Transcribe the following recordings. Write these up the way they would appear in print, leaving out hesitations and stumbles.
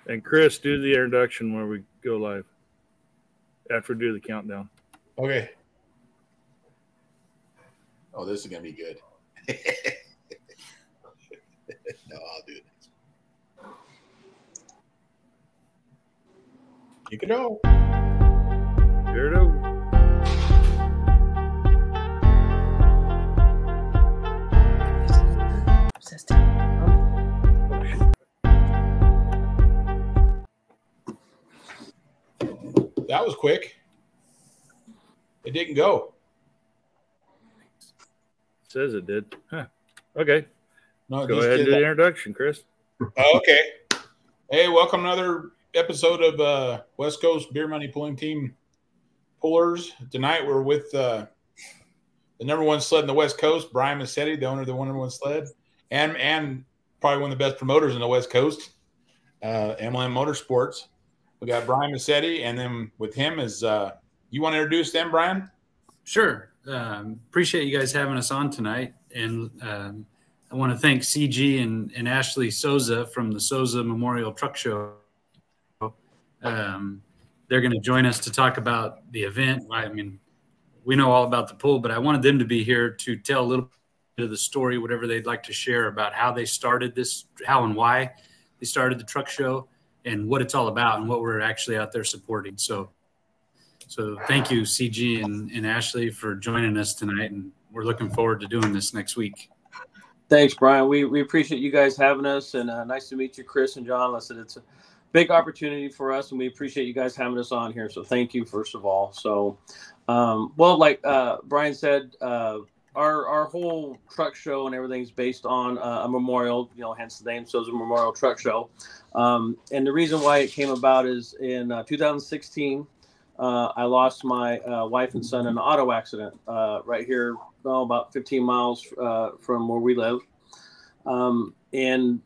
And Chris, do the introduction where we go live. After we do the countdown. Okay. Oh, this is going to be good. No, I'll do this. You can go. Here it is. That was quick. It didn't go. Says it did. Huh. Okay. No, go ahead and do the introduction, Chris. Okay. Hey, welcome to another episode of West Coast Beer Money Pulling Team Pullers. Tonight we're with the number one sled in the West Coast, Brian Massetti, the owner of the number one sled, and probably one of the best promoters in the West Coast, MLM Motorsports. We got Brian Massetti, and then with him is you want to introduce them, Brian? Sure. Appreciate you guys having us on tonight. And I want to thank CG and Ashley Souza from the Souza Memorial Truck Show. They're going to join us to talk about the event. I mean, we know all about the pull, but I wanted them to be here to tell a little bit of the story, whatever they'd like to share about how they started this, how and why they started the truck show, and what it's all about and what we're actually out there supporting. So thank you, CG and Ashley, for joining us tonight, and we're looking forward to doing this next week. Thanks, Brian. We appreciate you guys having us, and nice to meet you, Chris and John. Listen, it's a big opportunity for us, and we appreciate you guys having us on here. So thank you, first of all. So, well, like Brian said, our whole truck show and everything is based on a memorial, hence the name Souza Memorial Truck Show. And the reason why it came about is in 2016, I lost my wife and son in an auto accident right here, about 15 miles from where we live. And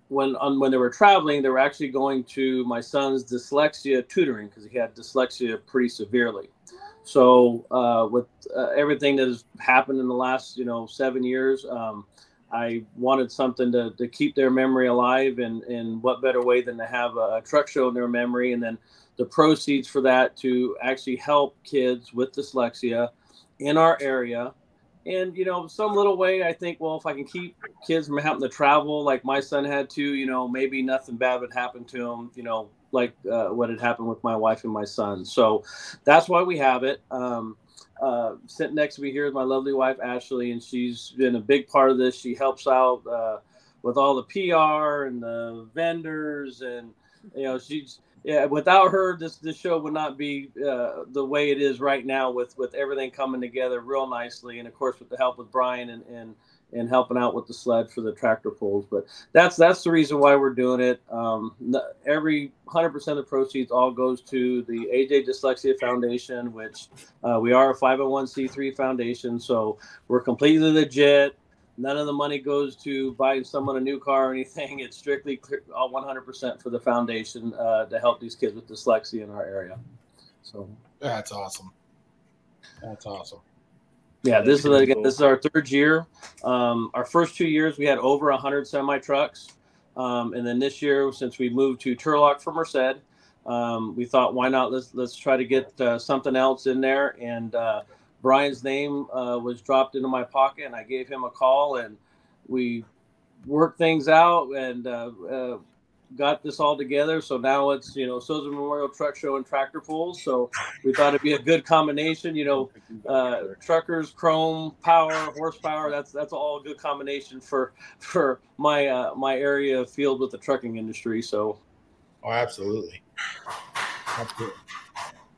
when they were traveling, they were actually going to my son's dyslexia tutoring because he had dyslexia pretty severely. So with everything that has happened in the last 7 years, I wanted something to keep their memory alive, and what better way than to have a truck show in their memory, and then the proceeds for that to actually help kids with dyslexia in our area. And, some little way, I think, well, if I can keep kids from having to travel like my son had to, maybe nothing bad would happen to him, like what had happened with my wife and my son. So that's why we have it. Sitting next to me here is my lovely wife, Ashley, and she's been a big part of this. She helps out with all the PR and the vendors, and, without her, this show would not be the way it is right now with everything coming together real nicely. And of course, with the help with Brian and helping out with the sled for the tractor pulls. But that's the reason why we're doing it. Every 100% of the proceeds all goes to the AJ Dyslexia Foundation, which we are a 501c3 foundation. So we're completely legit. None of the money goes to buying someone a new car or anything. It's strictly all 100% for the foundation to help these kids with dyslexia in our area. So that's awesome. That's awesome. Yeah, this is our third year. Our first 2 years we had over 100 semi trucks, and then this year, since we moved to Turlock from Merced, we thought, why not? Let's try to get something else in there. And Brian's name was dropped into my pocket, and I gave him a call, and we worked things out and got this all together. So now it's, Souza Memorial Truck Show and Tractor Pulls. So we thought it'd be a good combination, truckers, chrome, power, horsepower. That's all a good combination for my area field with the trucking industry. So. Oh, absolutely.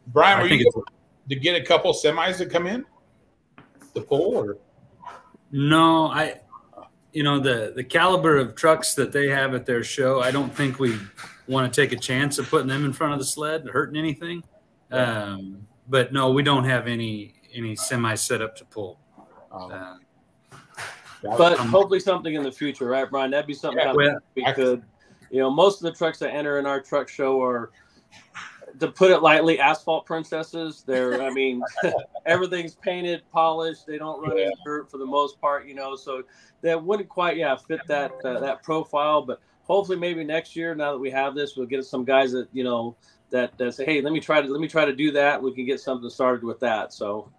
Brian, were you able to get a couple semis to come in the pull, or? No, the caliber of trucks that they have at their show, I don't think we want to take a chance of putting them in front of the sled, hurting anything. But no, we don't have any semis set up to pull. But hopefully something in the future, right, Brian? That'd be something we could. Most of the trucks that enter in our truck show are, to put it lightly, asphalt princesses. They're, everything's painted, polished. They don't run in dirt for the most part, so that wouldn't quite, fit that profile. But hopefully maybe next year, now that we have this, we'll get some guys that, you know, that say, hey, let me try to do that. We can get something started with that. So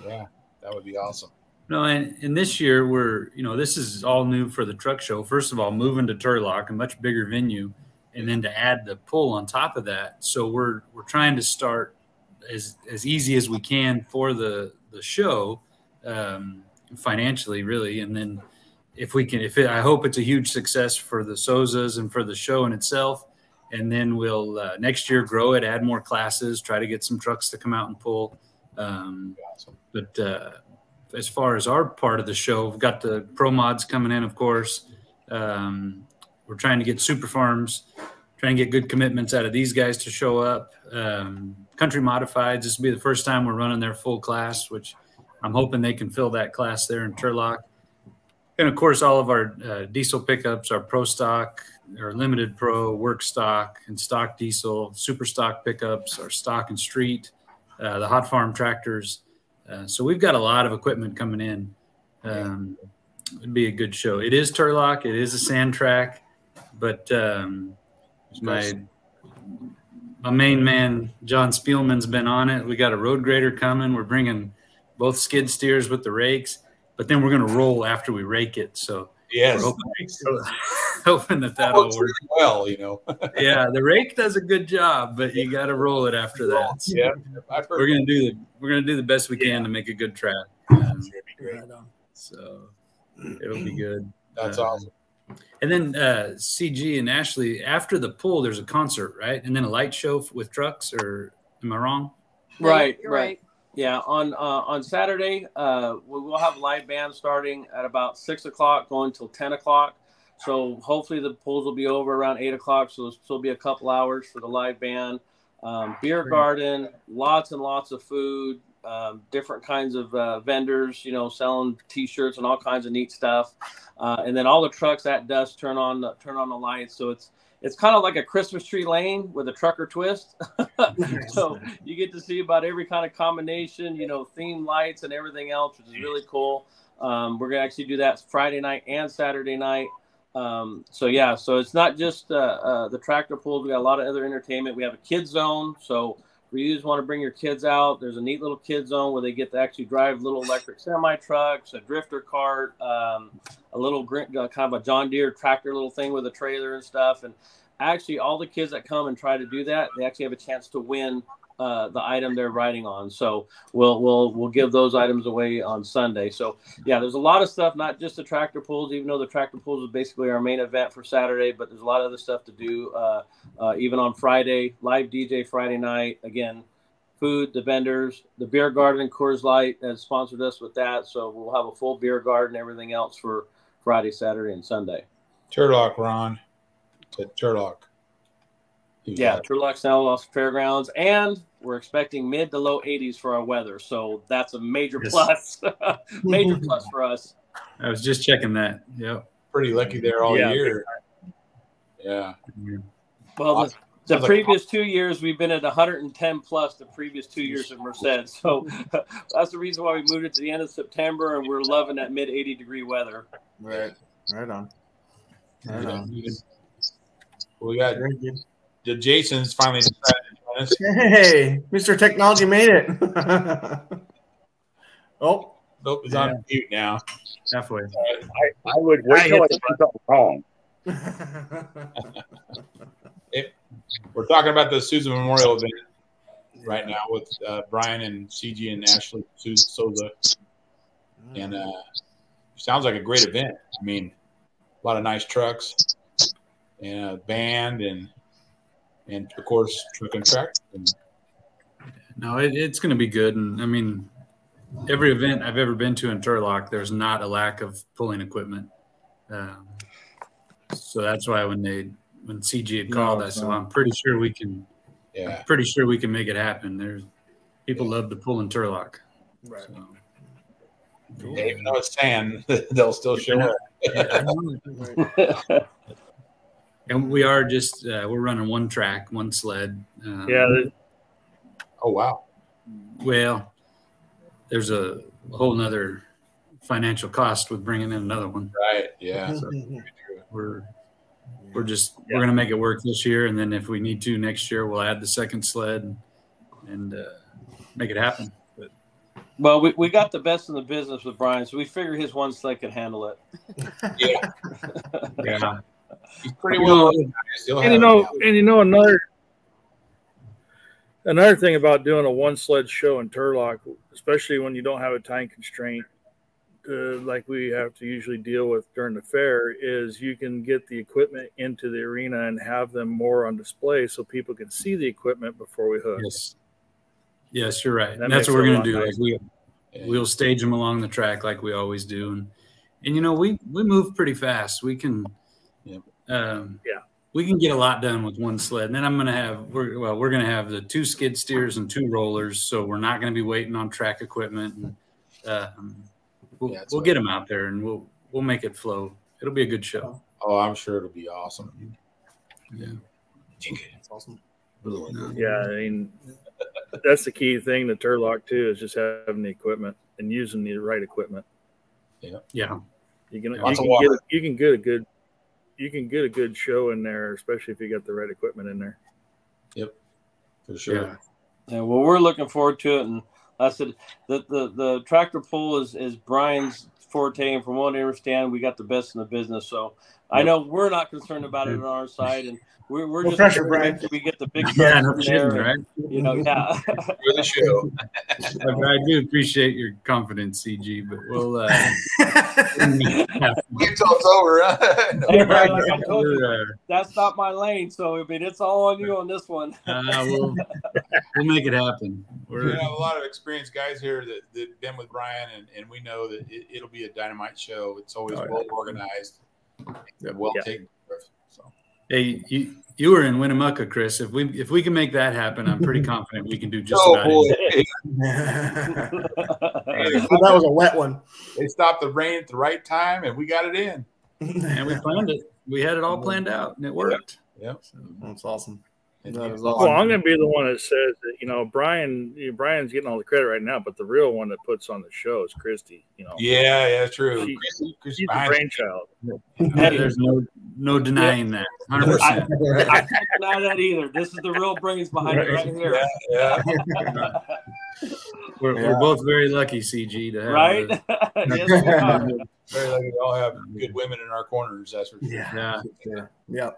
yeah, that would be awesome. No, and this year this is all new for the truck show. First of all, moving to Turlock, a much bigger venue, and then to add the pull on top of that. So we're trying to start as easy as we can for the show, financially, really. And then I hope it's a huge success for the SOZAs and for the show in itself. And then we'll next year grow it, add more classes, try to get some trucks to come out and pull. Awesome. But as far as our part of the show, we've got the pro mods coming in, of course. We're trying to get super farms, trying to get good commitments out of these guys to show up. Country Modifieds, this will be the first time we're running their full class, which I'm hoping they can fill that class there in Turlock. And of course, all of our diesel pickups, our pro stock, our limited pro, work stock, and stock diesel, super stock pickups, our stock and street, the hot farm tractors. So we've got a lot of equipment coming in. It'd be a good show. It is Turlock. It is a sand track, but my main man, John Spielman's been on it. We got a road grader coming. We're bringing both skid steers with the rakes, but then we're going to roll after we rake it. So yes, hoping that'll work really well. You know, yeah, the rake does a good job, but you got to roll it after that. So yeah, we're gonna do the best we can to make a good track. So it'll be good. That's awesome. And then CG and Ashley, after the pull, there's a concert, right? And then a light show with trucks, or am I wrong? Right. Yeah, on Saturday, we will have a live band starting at about 6 o'clock, going till 10 o'clock. So hopefully the pulls will be over around 8 o'clock. So there'll still be a couple hours for the live band. Beer garden, lots and lots of food, different kinds of vendors, you know, selling T-shirts and all kinds of neat stuff. And then all the trucks at dusk turn on the lights. So it's kind of like a Christmas tree lane with a trucker twist. So you get to see about every kind of combination, you know, theme lights and everything else, which is really cool. We're going to actually do that Friday night and Saturday night. So it's not just the tractor pulls. We got a lot of other entertainment. We have a kids zone. So if you just want to bring your kids out, there's a neat little kids zone where they get to actually drive little electric semi trucks, a drifter cart, a little kind of a John Deere tractor little thing with a trailer and stuff. And actually all the kids that come and try to do that, they actually have a chance to win the item they're riding on. So we'll give those items away on Sunday. So yeah, there's a lot of stuff, not just the tractor pulls, even though the tractor pulls is basically our main event for Saturday, but there's a lot of other stuff to do. Even on Friday, live DJ Friday night, again, food, the vendors, the beer garden, Coors Light has sponsored us with that. So we'll have a full beer garden, everything else for Friday, Saturday, and Sunday. Turlock, Ron. To Turlock. Yeah, Turlock Santa Rosa Fairgrounds, and we're expecting mid to low 80s for our weather, so that's a major plus. Major plus for us. I was just checking that. Yep. Pretty lucky there all year. Yeah. Well, the previous 2 years we've been at 110 plus the previous 2 years at Merced, so that's the reason why we moved it to the end of September, and we're loving that mid 80-degree weather. Right on. We got Jason's finally decided to join us. Hey, Mr. Technology made it. Nope, he's on mute now. Halfway. I would wait till I did something wrong. We're talking about the Souza Memorial event right now with Brian and CG and Ashley Souza. And sounds like a great event. I mean, a lot of nice trucks and a band and of course truck and track. No, it's going to be good. And I mean, every event I've ever been to in Turlock, there's not a lack of pulling equipment. So that's why when CG had called, I said, well, I'm pretty sure we can. Yeah. I'm pretty sure we can make it happen. There's people love to pull in Turlock. Right. So. Cool. Yeah, even though it's sand, they'll still show up. And we are just we're running one track, one sled. Oh wow. Well, there's a whole nother financial cost with bringing in another one. Right. Yeah. So we're we're going to make it work this year. And then if we need to next year, we'll add the second sled and make it happen. But, well, we got the best in the business with Brian, so we figure his one sled can handle it. Yeah. yeah. He's pretty well organized. Another thing about doing a one sled show in Turlock, especially when you don't have a time constraint, like we have to usually deal with during the fair, is you can get the equipment into the arena and have them more on display so people can see the equipment before we hook. Yes, you're right. That's what we're going to do. Like we'll stage them along the track like we always do. And you know, we move pretty fast. We can, we can get a lot done with one sled. And then we're going to have the 2 skid steers and 2 rollers. So we're not going to be waiting on track equipment. And we'll get them out there and we'll make it flow. It'll be a good show. Oh, I'm sure it'll be awesome. Yeah. That's awesome. Yeah, I mean, that's the key thing to Turlock too, is just having the equipment and using the right equipment. Yeah. You can get a good show in there, especially if you got the right equipment in there. Yep, for sure. Yeah, well, we're looking forward to it, and I said the tractor pull is Brian's forte, and from what I understand, we got the best in the business. So I know we're not concerned about it on our side, and we're just pressure, Brian. we get the big no there, right? You know, yeah. For the show. I do appreciate your confidence, CG, but we'll Wait till it's over. Hey, Brian, like I told you, that's not my lane, so I mean, it's all on you on this one. We'll make it happen. We have a lot of experienced guys here that been with Brian, and we know that it'll be a dynamite show. It's always well organized, well taken care of. So. Hey, you were in Winnemucca, Chris. If we can make that happen, I'm pretty confident we can do just about anything. That was a wet one. They stopped the rain at the right time, and we got it in. And we planned it. We had it all planned out, and it worked. Yep. So, that's awesome. Well, I'm going to be the one that says that, you know, Brian's getting all the credit right now, but the real one that puts on the show is Christy. You know. Yeah, true. She's the brainchild. There's no denying that. 100%. I can't deny that either. This is the real brains behind it right here. Yeah. We're both very lucky, CG, to have right. Yes, we are. Very lucky to all have good women in our corners. That's for sure. Yeah.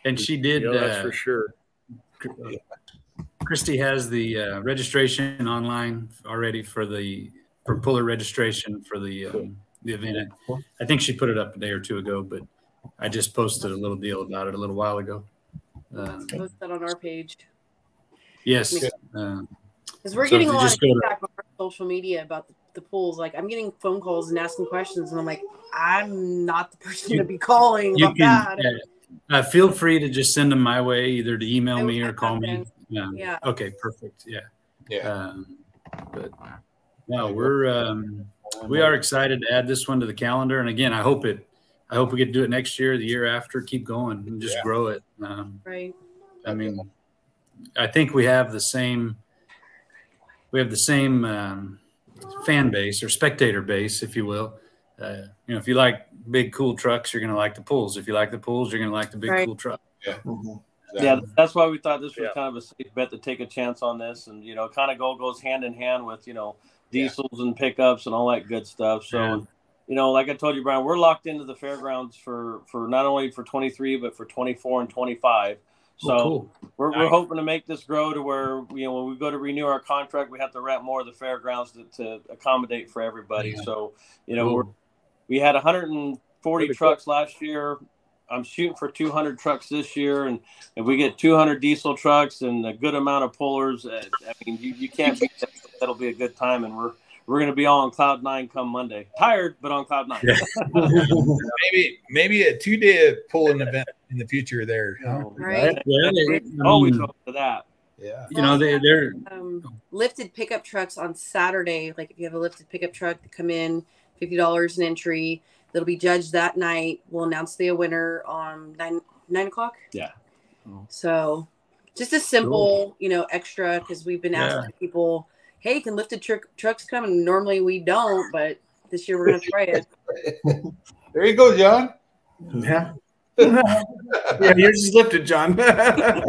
And she did. That's for sure. Christy has the registration online already for puller registration for the event. I think she put it up a day or two ago, but I just posted a little deal about it a little while ago. Post that on our page. Yes. Because we're getting a lot of feedback on our social media about the pools. Like, I'm getting phone calls and asking questions, and I'm like, I'm not the person to be calling about that. Feel free to just send them my way, either to email me or call me. Yeah. Okay, perfect. Yeah. But no, we are excited to add this one to the calendar. And again, I hope we get to do it next year, the year after, keep going and just grow it. Right. I mean, I think we have the same fan base or spectator base, if you will. If you like big, cool trucks, you're going to like the pools. If you like the pools, you're going to like the big, cool truck. Yeah. Exactly. Yeah, that's why we thought this was kind of a safe bet to take a chance on this, and kind of goes hand in hand with diesels and pickups and all that good stuff. So, like I told you, Brian, we're locked into the fairgrounds for not only for 23 but for 24 and 25. So we're hoping to make this grow to where when we go to renew our contract, we have to rent more of the fairgrounds to accommodate for everybody. Yeah. So we had 140 trucks last year. I'm shooting for 200 trucks this year, and if we get 200 diesel trucks and a good amount of pullers, I mean, you can't beat that. That'll be a good time, and we're going to be all on cloud 9 come Monday. Tired, but on cloud 9. maybe a 2-day pulling event in the future there. Right? Yeah, always hope for that. Yeah. They're lifted pickup trucks on Saturday. Like, if you have a lifted pickup truck to come in, $50 an entry. That'll be judged that night. We'll announce the winner on 9 o'clock. Yeah. So just a simple, extra, because we've been asking people, hey, can lifted trucks come? And normally we don't, but this year we're going to try it. There you go, John. Yeah. Yeah, yours is lifted, John. Yeah.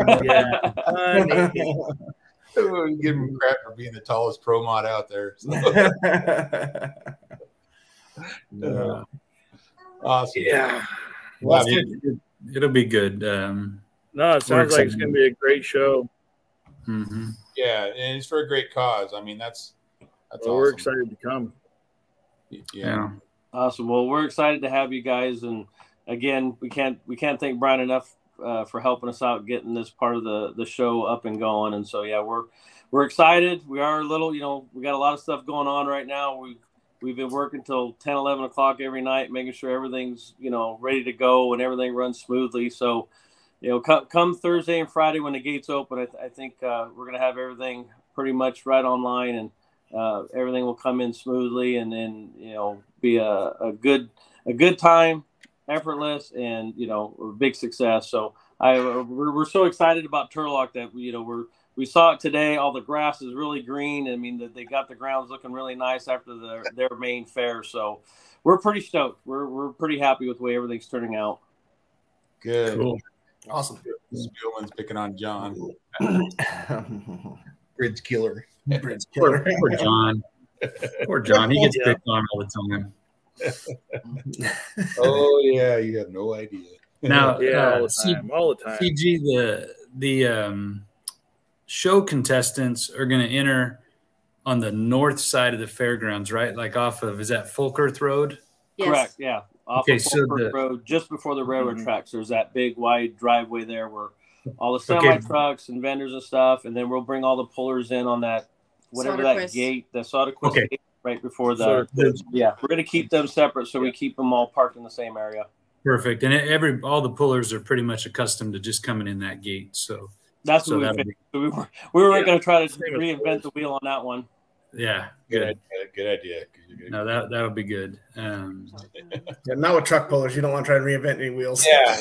We give him crap for being the tallest pro mod out there. So. Awesome. Yeah. Well, it'll be good. No, it sounds like it's going to be a great show. Mm-hmm. Yeah, and it's for a great cause. I mean, that's awesome. We're excited to come. Yeah. Awesome. Well, we're excited to have you guys, and again, we can't thank Brian enough for helping us out getting this part of the show up and going. And so, yeah, we're excited. We are a little, we got a lot of stuff going on right now. We've been working till 10, 11 o'clock every night, making sure everything's, ready to go and everything runs smoothly. So, come Thursday and Friday when the gates open, I think we're going to have everything pretty much right online, and everything will come in smoothly, and then, be a good time, effortless, and, a big success. So we're so excited about Turlock that, we saw it today. All the grass is really green. I mean, they got the grounds looking really nice after their main fair. So we're pretty stoked. We're pretty happy with the way everything's turning out. Good. Cool. Awesome. Spielman's picking on John. Bridge killer. Poor John. Poor John. He gets picked on all the time. Oh yeah, you have no idea. Now, all the time. CG, the show contestants are going to enter on the north side of the fairgrounds, right? Like off of, is that Folkerth Road? Yes. Correct. Yeah. Off of Folkerth Road, just before the railroad tracks. There's that big wide driveway there where all the semi trucks and vendors and stuff, and then we'll bring all the pullers in on that Soderquist gate, the Soderquist gate, right before the. Yeah, we're going to keep them separate, so we keep them all parked in the same area. Perfect, and all the pullers are pretty much accustomed to just coming in that gate. So that's what we figured. We weren't going to try to reinvent the wheel on that one. Yeah, good idea. No, that'll be good. Yeah, not with truck pullers. You don't want to try to reinvent any wheels. Yeah.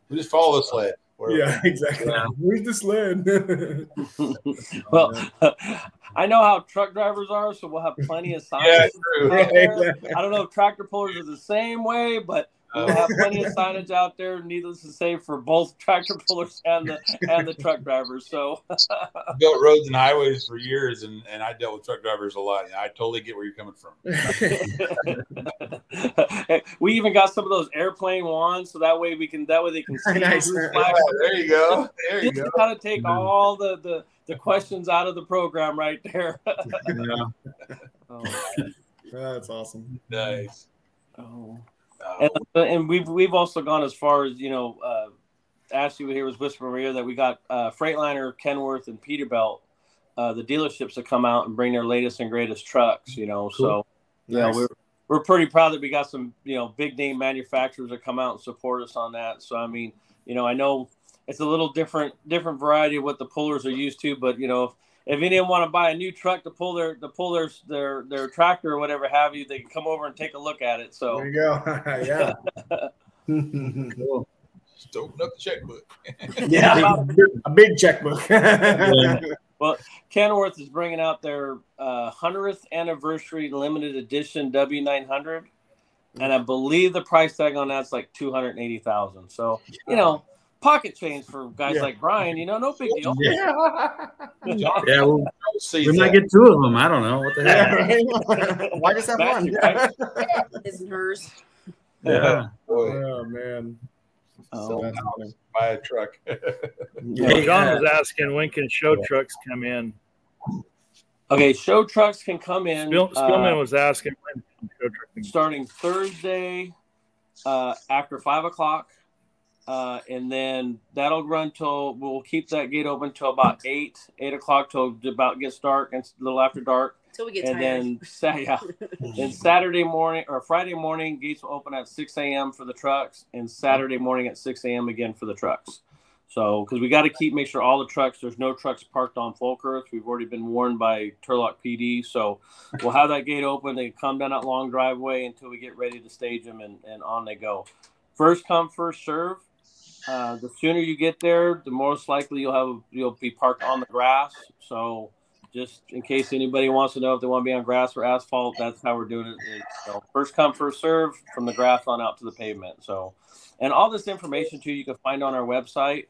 We just follow the sled. Yeah, exactly. Yeah. Where's the sled? Well, I know how truck drivers are, so we'll have plenty of signs. Yeah, true. I don't know if tractor pullers are the same way, but we'll have plenty of signage out there, needless to say, for both tractor pullers and the truck drivers. So built roads and highways for years, and I dealt with truck drivers a lot. I totally get where you're coming from. We even got some of those airplane wands, so that way they can see. Nice. There you go. Just kind of take all the questions out of the program right there. That's awesome. Nice. Oh. And we've also gone as far as Ashley here was whispering here that we got Freightliner, Kenworth, and Peterbilt, the dealerships to come out and bring their latest and greatest trucks. Cool. So nice. we're pretty proud that we got some big name manufacturers that come out and support us on that. So I mean, I know it's a little different variety of what the pullers are used to, but if any of them want to buy a new truck to pull their tractor or whatever have you, they can come over and take a look at it. So there you go. Yeah. Cool. Just open up the checkbook. Yeah, a big checkbook. Well, Kenworth is bringing out their 100th anniversary limited edition W900, and I believe the price tag on that's like $280,000. So pocket change for guys like Brian, no big deal. Yeah, well, we might get two of them. I don't know what the heck. Why just have one? Isn't hers? Yeah. Oh man. Buy a truck. John was asking when can show trucks come in. Okay, show trucks can come in. Spielman was asking when show trucks can starting Thursday after 5 o'clock. And then that'll run till we'll keep that gate open till about 8 o'clock till about gets dark and a little after dark. Till we get and tired. Then Saturday morning or Friday morning gates will open at 6 a.m. for the trucks, and Saturday morning at 6 a.m. again for the trucks. So because we got to make sure all the trucks, there's no trucks parked on Folkerth. We've already been warned by Turlock PD, so we'll have that gate open. They come down that long driveway until we get ready to stage them, and on they go. First come, first serve. The sooner you get there, the most likely you'll be parked on the grass. So just in case anybody wants to know if they want to be on grass or asphalt, that's how we're doing it. First come, first serve from the grass on out to the pavement. So, and all this information too, you can find on our website,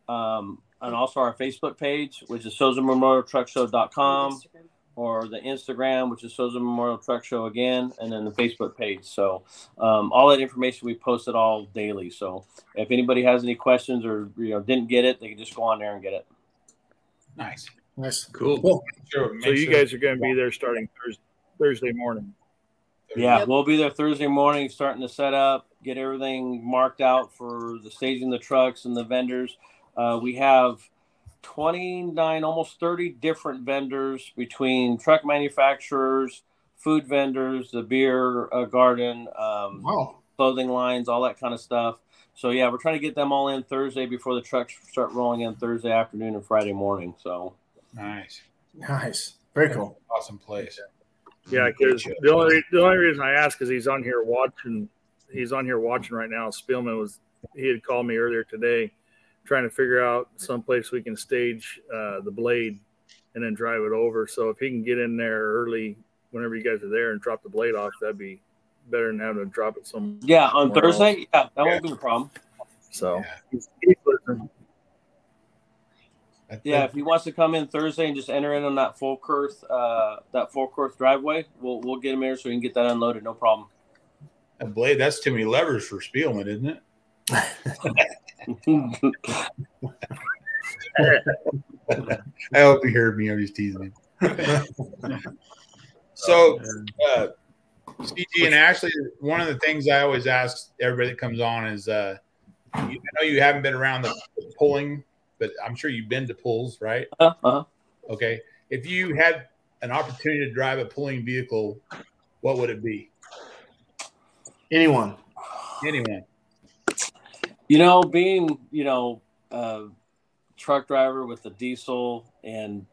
and also our Facebook page, which is SozaMemorialTruckShow.com, or the Instagram, which is Soza Memorial Truck Show again, and then the Facebook page. So all that information we post it all daily. So if anybody has any questions or didn't get it, they can just go on there and get it. Nice. Cool. So you guys are going to be there starting Thursday morning. Yeah, we'll be there Thursday morning, starting to set up, get everything marked out for the staging the trucks and the vendors. We have 29, almost 30 different vendors between truck manufacturers, food vendors, the beer garden, clothing lines, all that kind of stuff. So, yeah, we're trying to get them all in Thursday before the trucks start rolling in Thursday afternoon and Friday morning. So nice. Very cool. Awesome place. Yeah, because the only reason I ask is he's on here watching right now. Spielman he had called me earlier today, trying to figure out some place we can stage the blade and then drive it over. So if he can get in there early whenever you guys are there and drop the blade off, that'd be better than having to drop it somewhere. Yeah, on Thursday. Yeah, that won't be a problem. So if he wants to come in Thursday and just enter in on that full girth driveway, we'll get him here so we can get that unloaded. No problem. That blade, that's too many levers for Spielman, isn't it? I hope you heard me. I'm just teasing him. So, CG and Ashley, one of the things I always ask everybody that comes on is, I know you haven't been around the pulling, but I'm sure you've been to pulls, right? Okay. If you had an opportunity to drive a pulling vehicle, what would it be? Anyone. Being, a truck driver with a diesel and,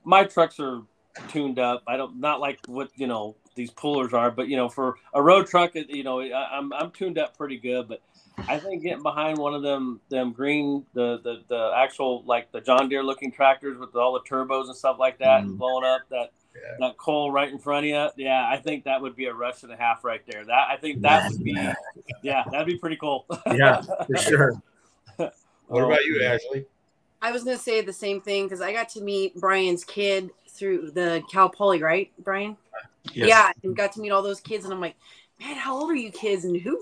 my trucks are tuned up. Not like what, these pullers are, but, for a road truck, I'm tuned up pretty good, but I think getting behind one of them green, the actual, like the John Deere looking tractors with all the turbos and stuff like that and blowing up that coal right in front of you. Yeah, I think that would be a rush and a half right there. That'd be pretty cool. Yeah, for sure. What about you, Ashley? I was going to say the same thing because I got to meet Brian's kid through the Cal Poly, right, Brian? Yes. Yeah, and got to meet all those kids, and I'm like, man, how old are you kids, and who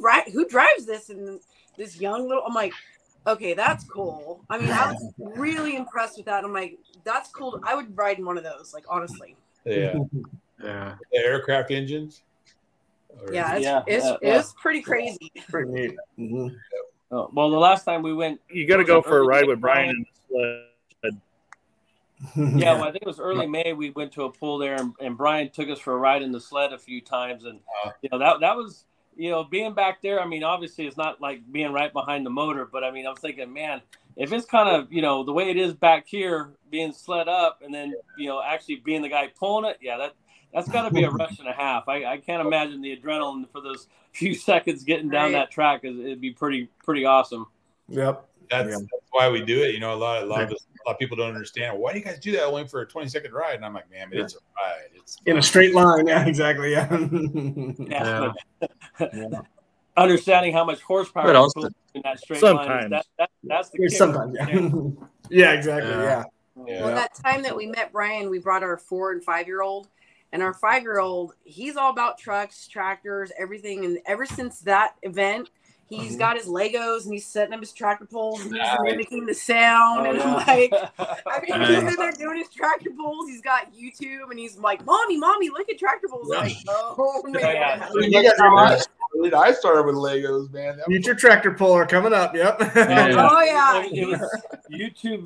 drives this? And this young little, I'm like, okay, that's cool. I mean, I was really impressed with that. I'm like, that's cool. I would ride in one of those, like, honestly. Yeah. The aircraft engines. It's pretty crazy. Pretty neat. Mm-hmm. Well, the last time we went, you got to go for a ride with Brian in the sled. Yeah, well, I think it was early May. We went to a pool there, and Brian took us for a ride in the sled a few times, and that was being back there. I mean, obviously, it's not like being right behind the motor, but I mean, I was thinking, man, if it's kind of the way it is back here, being sled up, and then actually being the guy pulling it, that's got to be a rush and a half. I can't imagine the adrenaline for those few seconds getting down that track. It'd be pretty awesome. Yep. That's why we do it. A lot of people don't understand. Why do you guys do that only for a 20-second ride? And I'm like, man, it's a ride. It's in a straight line. Yeah, exactly. Yeah. Understanding how much horsepower in that straight line. That's the sometimes. Yeah, exactly. Yeah. Well, that time that we met Brian, we brought our 4- and 5-year-old. And our 5-year-old, he's all about trucks, tractors, everything. And ever since that event, he's got his Legos and he's setting up his tractor poles and he's mimicking the sound. And I'm like, he's in there doing his tractor poles. He's got YouTube and he's like, Mommy, look at tractor poles. Like, oh, man. I started with Legos, man. Future tractor puller coming up. Yep. Oh, yeah. It was YouTube.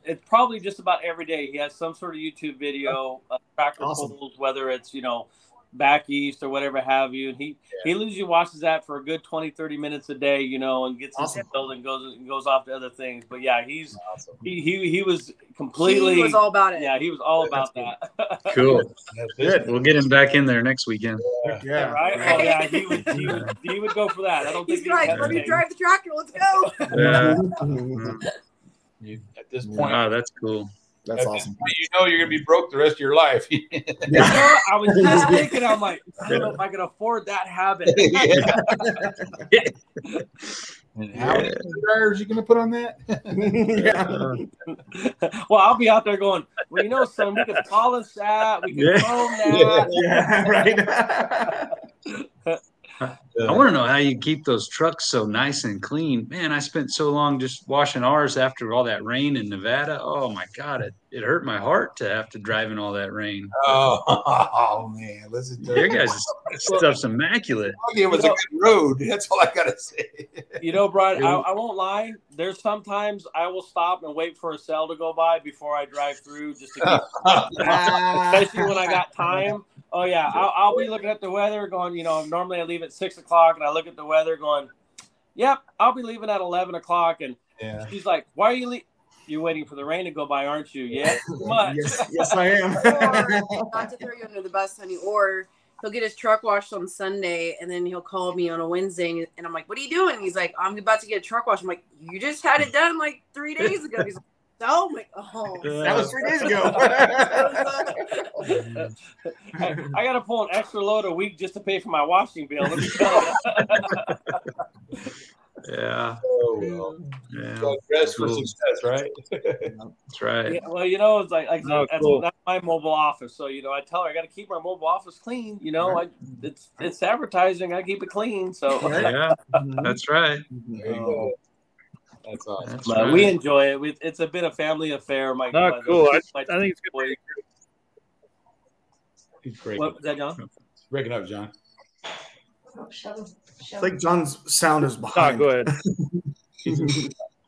It's probably just about every day. He has some sort of YouTube video of tractor pulls, whether it's, back east or whatever have you, and he usually watches that for a good 20-30 minutes a day, and gets his build and goes off to other things. But yeah, he was completely, he was all about it. Yeah, he was all about that. Cool. Good. We'll get him back in there next weekend. Yeah. Right. Oh, yeah, he would go for that. I don't think he's like, let me drive the tractor. Let's go. At this point, that's cool. That's awesome. You know you're gonna be broke the rest of your life. Yeah. I was just thinking, I'm like, I don't know if I can afford that habit. And how many dryers are you gonna put on that? Well, I'll be out there going, well, you know, son, we can polish that, we can chrome that. Right. I want to know how you keep those trucks so nice and clean. Man, I spent so long just washing ours after all that rain in Nevada. Oh my God, it hurt my heart to have to drive in all that rain. Oh man, listen to Your guys' stuff's immaculate. it was a good road. That's all I gotta say. You know, Brian, I won't lie. There's sometimes I will stop and wait for a cell to go by before I drive through, just to keep, especially when I got time. Oh yeah, I'll be looking at the weather, going, you know, normally I leave at 6 o'clock, and I look at the weather, going, yep, I'll be leaving at 11 o'clock, and she's like, why are you leaving? You're waiting for the rain to go by, aren't you? Yeah, much. Yes, I am. Or, not to throw you under the bus, honey, or he'll get his truck washed on Sunday, and then he'll call me on a Wednesday, and I'm like, what are you doing? He's like, I'm about to get a truck wash. I'm like, you just had it done like 3 days ago. He's like, oh my, that was 3 days ago. I got to pull an extra load a week just to pay for my washing bill. Let me tell you. Yeah. Oh, well. Yeah. So dress for success, right? That's right. Yeah, well, you know, it's like Oh, cool. that's my mobile office. So, you know, I tell her I got to keep my mobile office clean. You know, it's advertising. I keep it clean. So Yeah, that's right. There you go. That's awesome. That's but right. we enjoy it. It's a bit of family affair. My Cool. I my think it's gonna be He's breaking, What was that, John? breaking up, John. I think John's sound is Oh, behind. go ahead.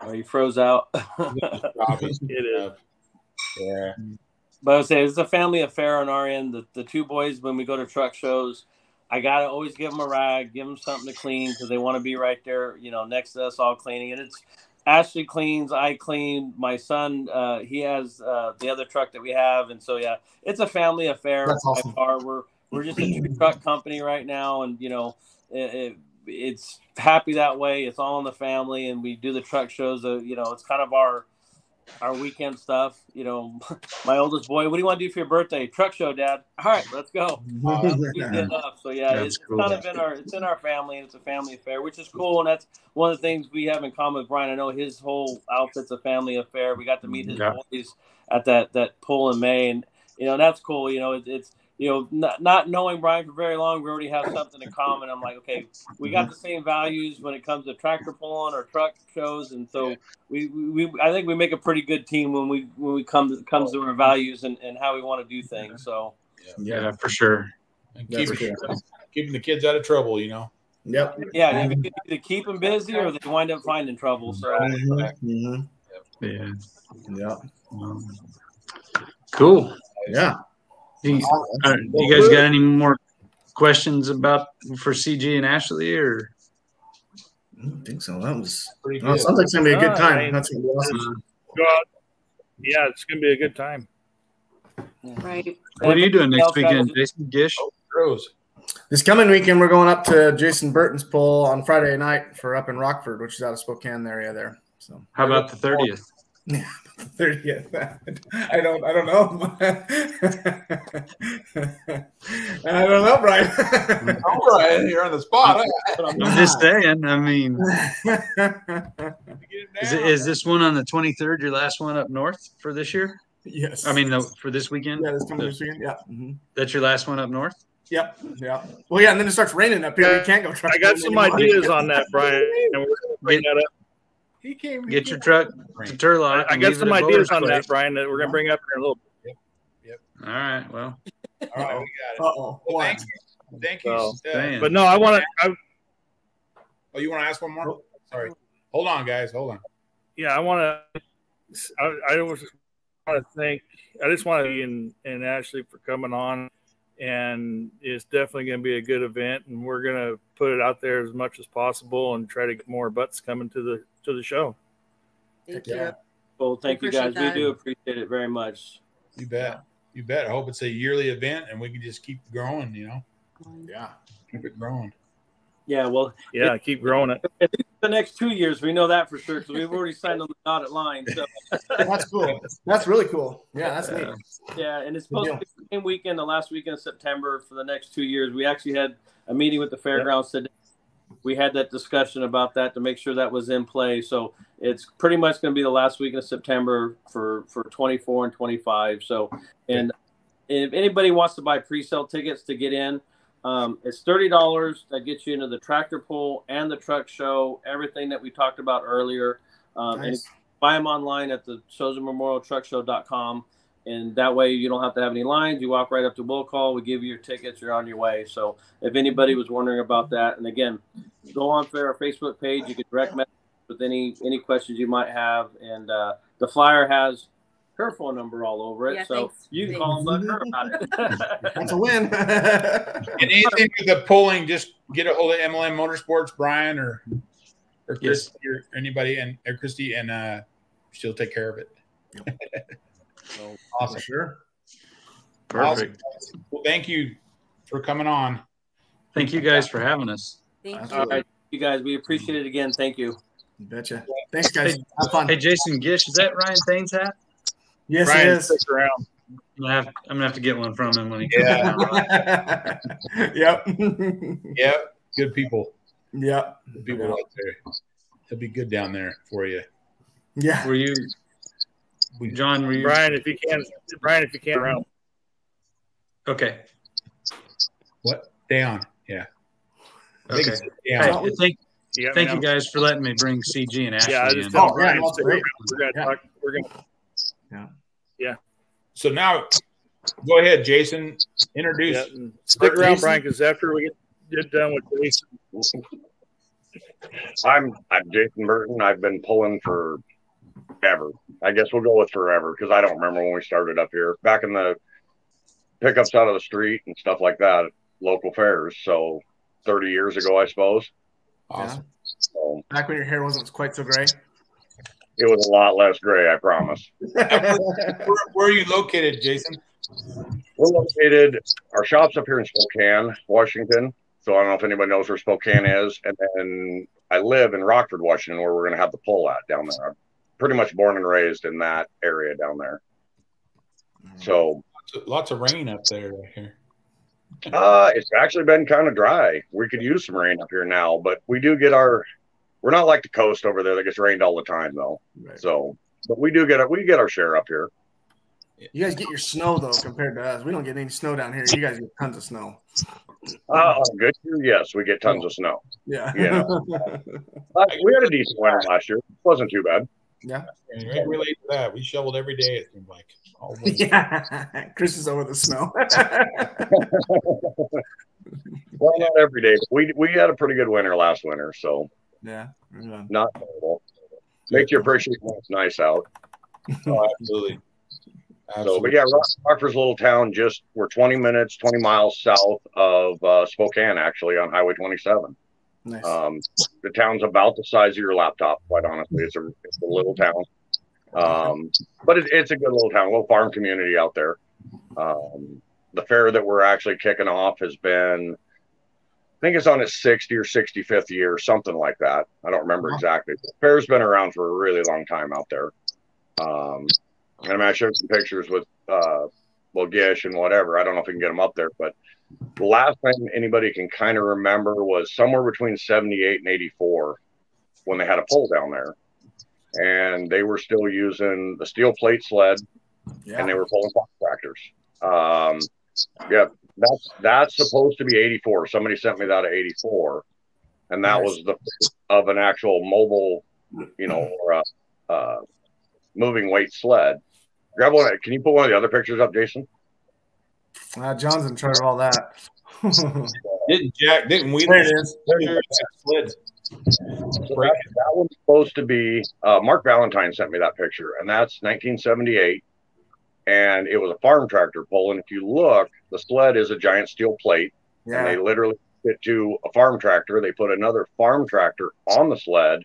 Oh, he froze out. It is. Yeah. But I would say it's a family affair on our end. The two boys, when we go to truck shows, I gotta always give them a rag, give them something to clean because they want to be right there, you know, next to us all cleaning. And it's Ashley cleans, I clean. My son, he has the other truck that we have, and so yeah, it's a family affair. That's awesome. By far. We're just a truck company right now, and you know, it's happy that way. It's all in the family, and we do the truck shows. You know, it's kind of our weekend stuff. You know, my oldest boy, what do you want to do for your birthday? Truck show, Dad. All right, let's go. So yeah, That's it's cool. kind of in our family, and it's a family affair, which is cool. And that's one of the things we have in common with Brian. I know his whole outfit's a family affair. We got to meet his boys at that pull in May, and you know, that's cool. You know, it's you know, not knowing Brian for very long, we already have something in common. I'm like, okay, we got the same values when it comes to tractor pulling or truck shows, and so we I think we make a pretty good team when we comes to our values and how we want to do things. So Yeah, for sure. And That's keeping the kids out of trouble, you know. Yep. yeah, you can either keep them busy or they wind up finding trouble. So Mm-hmm. Yeah. Yeah. Cool. Yeah. You guys got any more questions for CG and Ashley, or? I don't think so. That was Pretty well, it good. sounds like it's gonna be a good time. Right. That's gonna be awesome. Go out. Yeah, it's gonna be a good time. Right. What are you doing next weekend, Jason Gish? Rose. This coming weekend, we're going up to Jason Burton's pull on Friday night for up in Rockford, which is out of Spokane area there. So How about the 30th? yeah, 30th. I don't know. I don't know, Brian. All right, you're on the spot. I'm just saying. I mean, is this one on the 23rd your last one up north for this year? Yes. I mean, for this weekend? Yeah, this coming this weekend. Yeah. Mm-hmm. That's your last one up north? Yep. Yeah. Well, yeah, and then it starts raining up here. We can't go truck. I got some ideas on that, Brian. And we're gonna bring that up. He came. Get your truck to Turlock. I got some ideas on that, Brian, that we're gonna bring up in a little bit. All right. Well, All right, we got it. Uh-oh. Well, Why? thank you. Dang. But no, I want to. Oh, you want to ask one more? Sorry. Hold on, guys. Hold on. Yeah, I want to. I just want to thank. I just want to Ian and Ashley for coming on, and it's definitely going to be a good event, and we're going to put it out there as much as possible and try to get more butts coming to the show. Thank Yeah. you. well, thank you guys. Appreciate that. We do appreciate it very much. You bet. You bet. I hope it's a yearly event and we can just keep growing, you know. Yeah. Keep it growing. Yeah, well, Yeah, keep growing it. At least the next 2 years, we know that for sure because we've already signed on the dotted line. So That's cool. That's really cool. Yeah, that's neat. Yeah, and it's supposed to be the same weekend, the last weekend of September for the next 2 years. We actually had a meeting with the fairgrounds today. We had that discussion about that to make sure that was in play. So it's pretty much going to be the last weekend of September for 24 and 25. So, and if anybody wants to buy pre-sale tickets to get in, it's $30. That gets you into the tractor pull and the truck show, everything that we talked about earlier. And buy them online at the SozaMemorialTruckShow.com. And that way you don't have to have any lines. You walk right up to Will Call. We give you your tickets. You're on your way. So if anybody was wondering about that, and again, go on to our Facebook page. You can direct message with any questions you might have. And the flyer has her phone number all over it. So you can call and let her about it. That's a win. And anything with the pulling, just get a hold of MLM Motorsports, Brian or Christy or anybody, or Christy, and she'll take care of it. Awesome. Sure. Perfect. Awesome. Well, thank you for coming on. Thank you guys for having us. Thank you. All right, you guys, we appreciate it again. Thank you. You betcha. Thanks, guys. Have fun. Hey, Jason Gish, is that Ryan Thane's hat? Yes, Brian, it is. stick around. I'm gonna have to get one from him when he comes Yeah. Yep. Yep. Good people. Yep. Good people out there. He'll be good down there for you. Yeah. Were you, John? Were you Brian, if you can around. Okay. What? Stay on. Yeah. Okay. Yeah. Hey, thank you guys for letting me bring CG and Ashley Yeah, I in. just told Brian, that's great. we're gonna talk. We're gonna. So now, go ahead, Jason. Introduce. Yeah, stick around, Brian, because after we get done with Jason. I'm Jason Burton. I've been pulling for ever. I guess we'll go with forever because I don't remember when we started up here. Back in the pickups out of the street and stuff like that, local fairs. So 30 years ago, I suppose. Awesome. So, Back when your hair wasn't quite so gray. it was a lot less gray, I promise. Where are you located, Jason? We're located, our shop's up here in Spokane, Washington. So I don't know if anybody knows where Spokane is. And then I live in Rockford, Washington, where we're going to have the pull at down there. I'm pretty much born and raised in that area down there. So Lots of rain up there right here. it's actually been kind of dry. We could use some rain up here now, but we do get we're not like the coast over there that gets rained all the time though. Right. So, but we get our share up here. You guys get your snow though compared to us. We don't get any snow down here. You guys get tons of snow. Good year, yes, we get tons of snow. Yeah. Yeah. We had a decent winter last year. It wasn't too bad. Yeah. And you can relate to that. We shoveled every day, it seemed like. All winter. Yeah. Chris is over the snow. Well, not every day. But we had a pretty good winter last winter, so Yeah. not terrible. Makes you appreciate when it's nice out. Oh, absolutely. So, but yeah, Rockford's a little town. We're 20 miles south of Spokane, actually, on Highway 27. Nice. The town's about the size of your laptop, quite honestly. It's a little town. But it's a good little town, a little farm community out there. The fair that we're actually kicking off has been, I think it's on its 60th or 65th year, something like that. I don't remember exactly. The fair's been around for a really long time out there. And I showed some pictures with Gish and whatever. I don't know if we can get them up there, but the last time anybody can kind of remember was somewhere between 78 and 84 when they had a pull down there. And they were still using the steel plate sled, and they were pulling farm tractors. Yeah, that's supposed to be 84. Somebody sent me that at 84, and that was of an actual mobile, or moving weight sled. Grab one. Can you put one of the other pictures up, Jason? John's in charge of all that. Didn't we? There it is. Sled. So that one's supposed to be Mark Valentine sent me that picture, and that's 1978, and it was a farm tractor pull. And if you look, the sled is a giant steel plate, and they literally fit to a farm tractor. They put another farm tractor on the sled,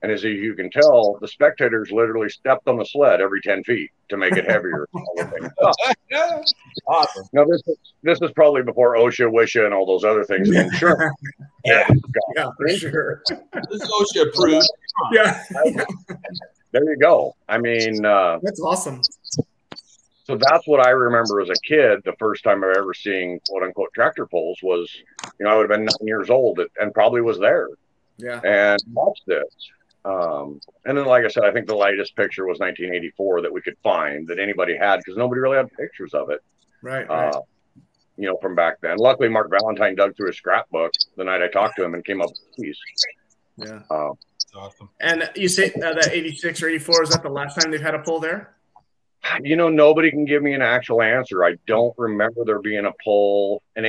And as you can tell, the spectators literally stepped on the sled every 10 feet to make it heavier. Awesome. Now, this is probably before OSHA, WISHA, and all those other things. Sure. Yeah, for sure. This is OSHA approved. Yeah. There you go. I mean, that's awesome. So that's what I remember as a kid. The first time I ever seeing quote unquote tractor pulls was, I would have been 9 years old and probably was there. Yeah. And watched this. And then, like I said, I think the latest picture was 1984 that we could find that anybody had, because nobody really had pictures of it. Right. From back then. Luckily, Mark Valentine dug through his scrapbook the night I talked to him and came up with a piece. Yeah. Awesome. And you say that 86 or 84, is that the last time they've had a pull there? Nobody can give me an actual answer. I don't remember there being a pull. In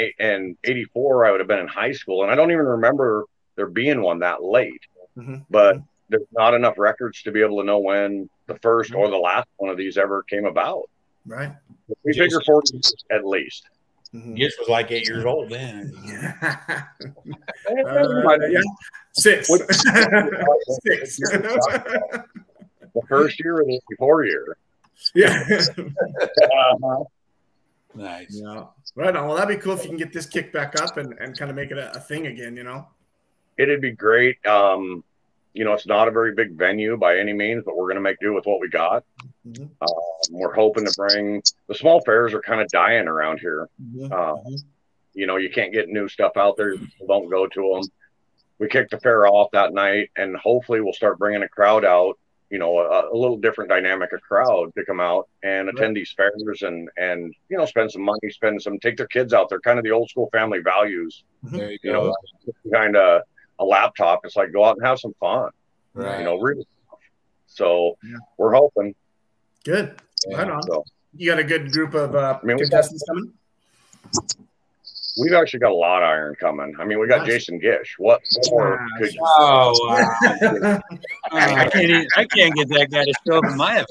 84, I would have been in high school, and I don't even remember there being one that late. Mm-hmm. But there's not enough records to be able to know when the first or the last one of these ever came about. Right. We figure 40 years at least. Mm-hmm. Gish was like 8 years old then. Yeah. 6. 6. The first year or the 84 year. Yeah. Nice. Yeah. Right on. Well, that'd be cool if you can get this kicked back up and kind of make it a thing again, It'd be great. It's not a very big venue by any means, but we're going to make do with what we got. Mm-hmm. We're hoping to bring the small fairs are kind of dying around here. Mm-hmm. You can't get new stuff out there. People don't go to them. We kicked the fair off that night, and hopefully we'll start bringing a crowd out, a little different dynamic of crowd to come out and attend these fairs and spend some money, take their kids out there, kind of the old school family values. There you go. Kind of a laptop. It's like go out and have some fun. Right. Really. So we're hoping. Good. Yeah. Right on. So, you got a good group of contestants coming? We've actually got a lot of iron coming. I mean, we got Jason Gish. What more could you? Oh, I can't get that guy to show up in my event.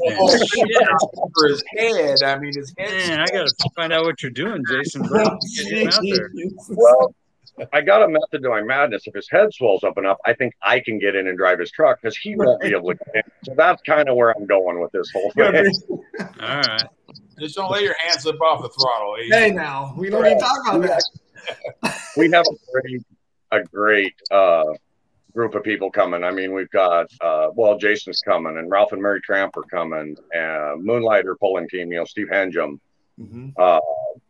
For his head. I mean, his head. Man, I got to find out what you're doing, Jason. Bro. Get him out there. Well, I got a method to my madness. If his head swells up enough, I think I can get in and drive his truck because he won't be able to get in. So that's kind of where I'm going with this whole thing. All right. Just don't let your hands slip off the throttle. Hey, now we don't even talk about that. We have a great group of people coming. I mean, we've got Jason's coming, and Ralph and Mary Tramp are coming, and Moonlighter pulling team. Steve Henjum. Mm-hmm.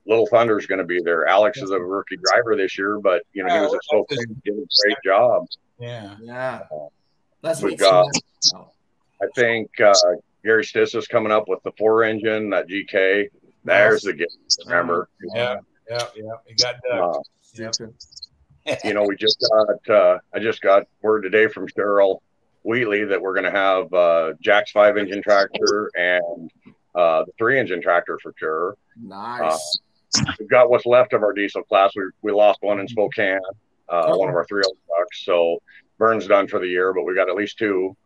Little Thunder's going to be there. Alex is a rookie driver this year, but he was at Spokane, did a great job. Yeah. That's we've got. I think Gary Stiss is coming up with the 4-engine, that GK. There's the gift. Remember? Yeah. He got we just got. I just got word today from Cheryl Wheatley that we're going to have Jack's 5-engine tractor and the 3-engine tractor for sure. Nice. We've got what's left of our diesel class. We lost one in Spokane, one of our 3 old trucks. So Vern's done for the year, but we got at least 2.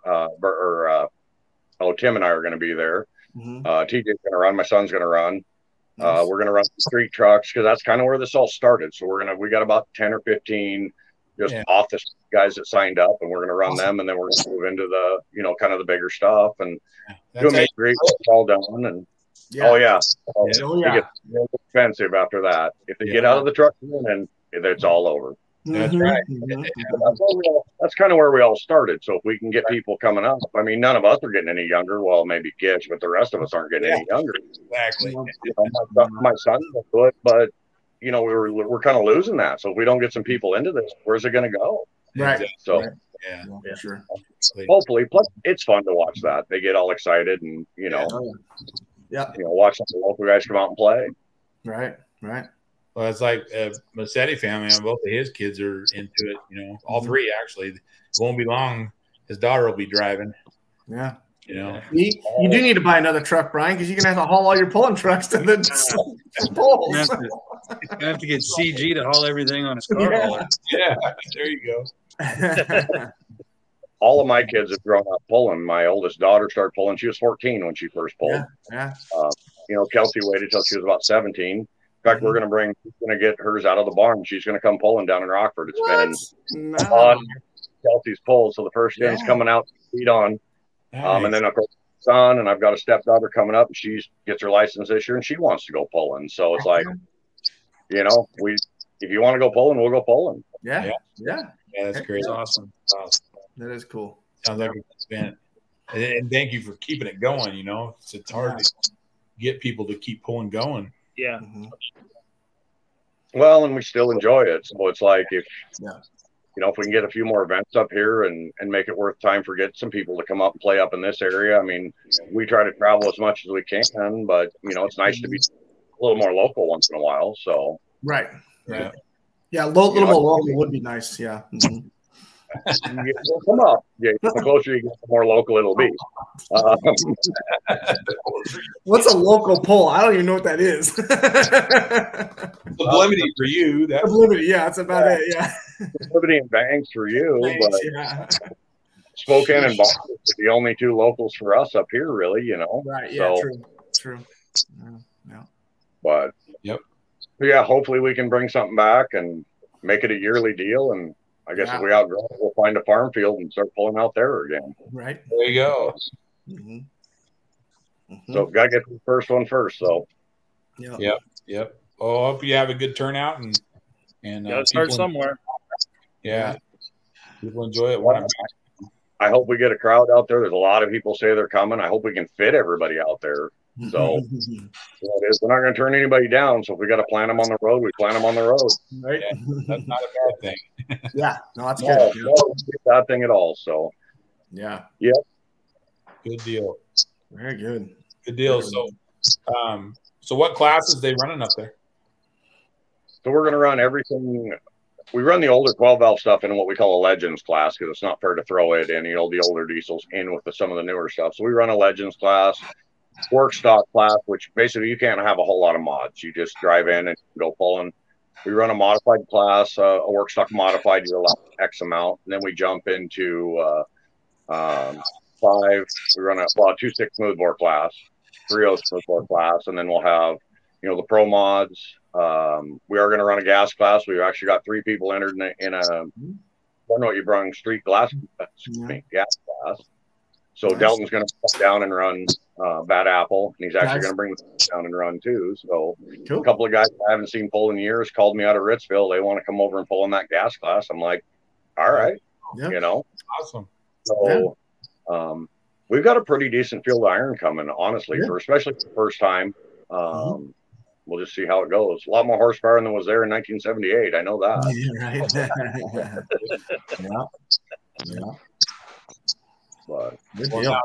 Tim and I are going to be there. Mm-hmm. TJ's going to run. My son's going to run. Nice. We're going to run street trucks because that's kind of where this all started. So we got about 10 or 15 just off the guys that signed up, and we're going to run them, and then we're going to move into the kind of the bigger stuff and do a great all done. And it gets real expensive after that. If they get out of the truck, then it's all over. That's right. That's kind of where we all started. So if we can get people coming up, I mean, none of us are getting any younger. Well, maybe Gish, but the rest of us aren't getting any younger. Exactly. My son will do it, but we're kind of losing that. So if we don't get some people into this, where's it going to go? Right. So for sure. Hopefully, plus it's fun to watch that. They get all excited and watch the local guys come out and play. Right. Well, it's like Massetti family. Both of his kids are into it. All 3 actually. It won't be long. His daughter will be driving. Yeah. You do need to buy another truck, Brian, because you're gonna have to haul all your pulling trucks to the polls. You have to get CG to haul everything on his car. Yeah, there you go. All of my kids have grown up pulling. My oldest daughter started pulling. She was 14 when she first pulled. Yeah. Kelsey waited till she was about 17. In fact, we're going to get hers out of the barn. She's going to come pulling down in Rockford. It's been fun. Kelsey's pull. So the first in's coming out feet on. Nice. And then of course son, and I've got a stepdaughter coming up, and she gets her license this year and she wants to go pulling. So it's like, you know, if you want to go pulling, we'll go pulling. Yeah. That's great. It's awesome. That is cool. Sounds like it's been, and thank you for keeping it going. You know, it's hard to get people to keep pulling going. Yeah. Well, and we still enjoy it. So it's like if you know, if we can get a few more events up here and make it worth time for get some people to come up and play up in this area. I mean, we try to travel as much as we can, but you know, it's nice to be a little more local once in a while. So right. Yeah. A little more local would be nice. Yeah. Well, come up. Yeah, the closer you get, the more local it'll be. What's a local pull? I don't even know what that is. Sublimity for you. That's Sublimity, that's about it. Yeah. Sublimity and Banks for you, but Spokane and Boston are the only two locals for us up here, really. You know. Right. Yeah. So, true. Yeah. But yeah, hopefully we can bring something back and make it a yearly deal. And I guess if we outgrow it, we'll find a farm field and start pulling out there again. Right. There you go. So got to get the first one first. So. Yep. Oh, I hope you have a good turnout and got to start somewhere. Yeah. People enjoy it. I hope we get a crowd out there. There's a lot of people say they're coming. I hope we can fit everybody out there. So you know, we're not going to turn anybody down. So if we got to plant them on the road, we plant them on the road. Right. Yeah, that's not a bad thing. No, that's good. No, it's not a bad thing at all. So yeah. Good deal. Very good. Good deal. So, so what classes they running up there? So we're going to run everything. We run the older 12 valve stuff in what we call a Legends class because it's not fair to throw it in, you know, the older diesels in with some of the newer stuff. So we run a Legends class, work stock class, which basically you can't have a whole lot of mods. You just drive in and go pulling. We run a modified class, a work stock modified, you allow X amount. And then we jump into 5. We run a 2.6 smoothbore class, 3.0 smoothbore class, and then we'll have, you know, the pro mods. We are going to run a gas class. We've actually got 3 people entered in a, I don't know what you brung, street gas class. So Delton's going to come down and run Bad Apple, and he's actually going to bring the down and run too. So a couple of guys I haven't seen pull in years called me out of Ritzville. They want to come over and pull in that gas class. I'm like, all right, you know, awesome. So we've got a pretty decent field of iron coming, honestly, for especially the first time. We'll just see how it goes. A lot more horsepower than was there in 1978. I know that. But good deal.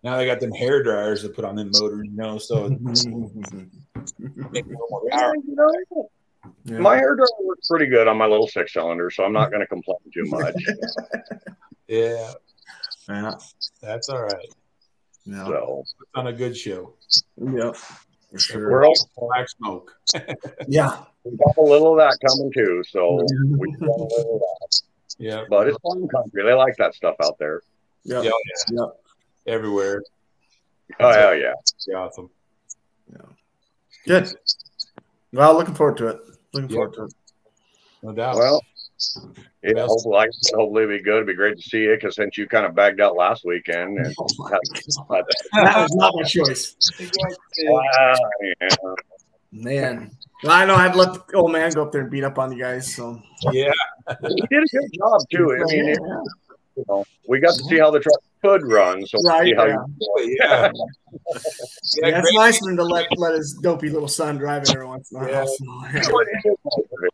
Now they got them hair dryers to put on them motors, you know, so make a little more power. My hair dryer works pretty good on my little 6-cylinder, so I'm not going to complain too much. Yeah, that's all right. So it's on a good show. Yep, for sure. We're all black smoke. we got a little of that coming too, so we got a little of that. Yeah, but it's fun country. They like that stuff out there. Yeah. Everywhere. Oh hell yeah. Awesome. Good. Well, looking forward to it. No doubt. Well, yeah, hopefully it'll be good. It'd be great to see you because since you kind of bagged out last weekend. And that was not my choice. Man. Well, I know I'd let the old man go up there and beat up on you guys. So yeah. He did a good job too. I mean, you know, we got to see how the truck could run, so we'll see how it's nice for him to let his dopey little son drive it every once in a while. It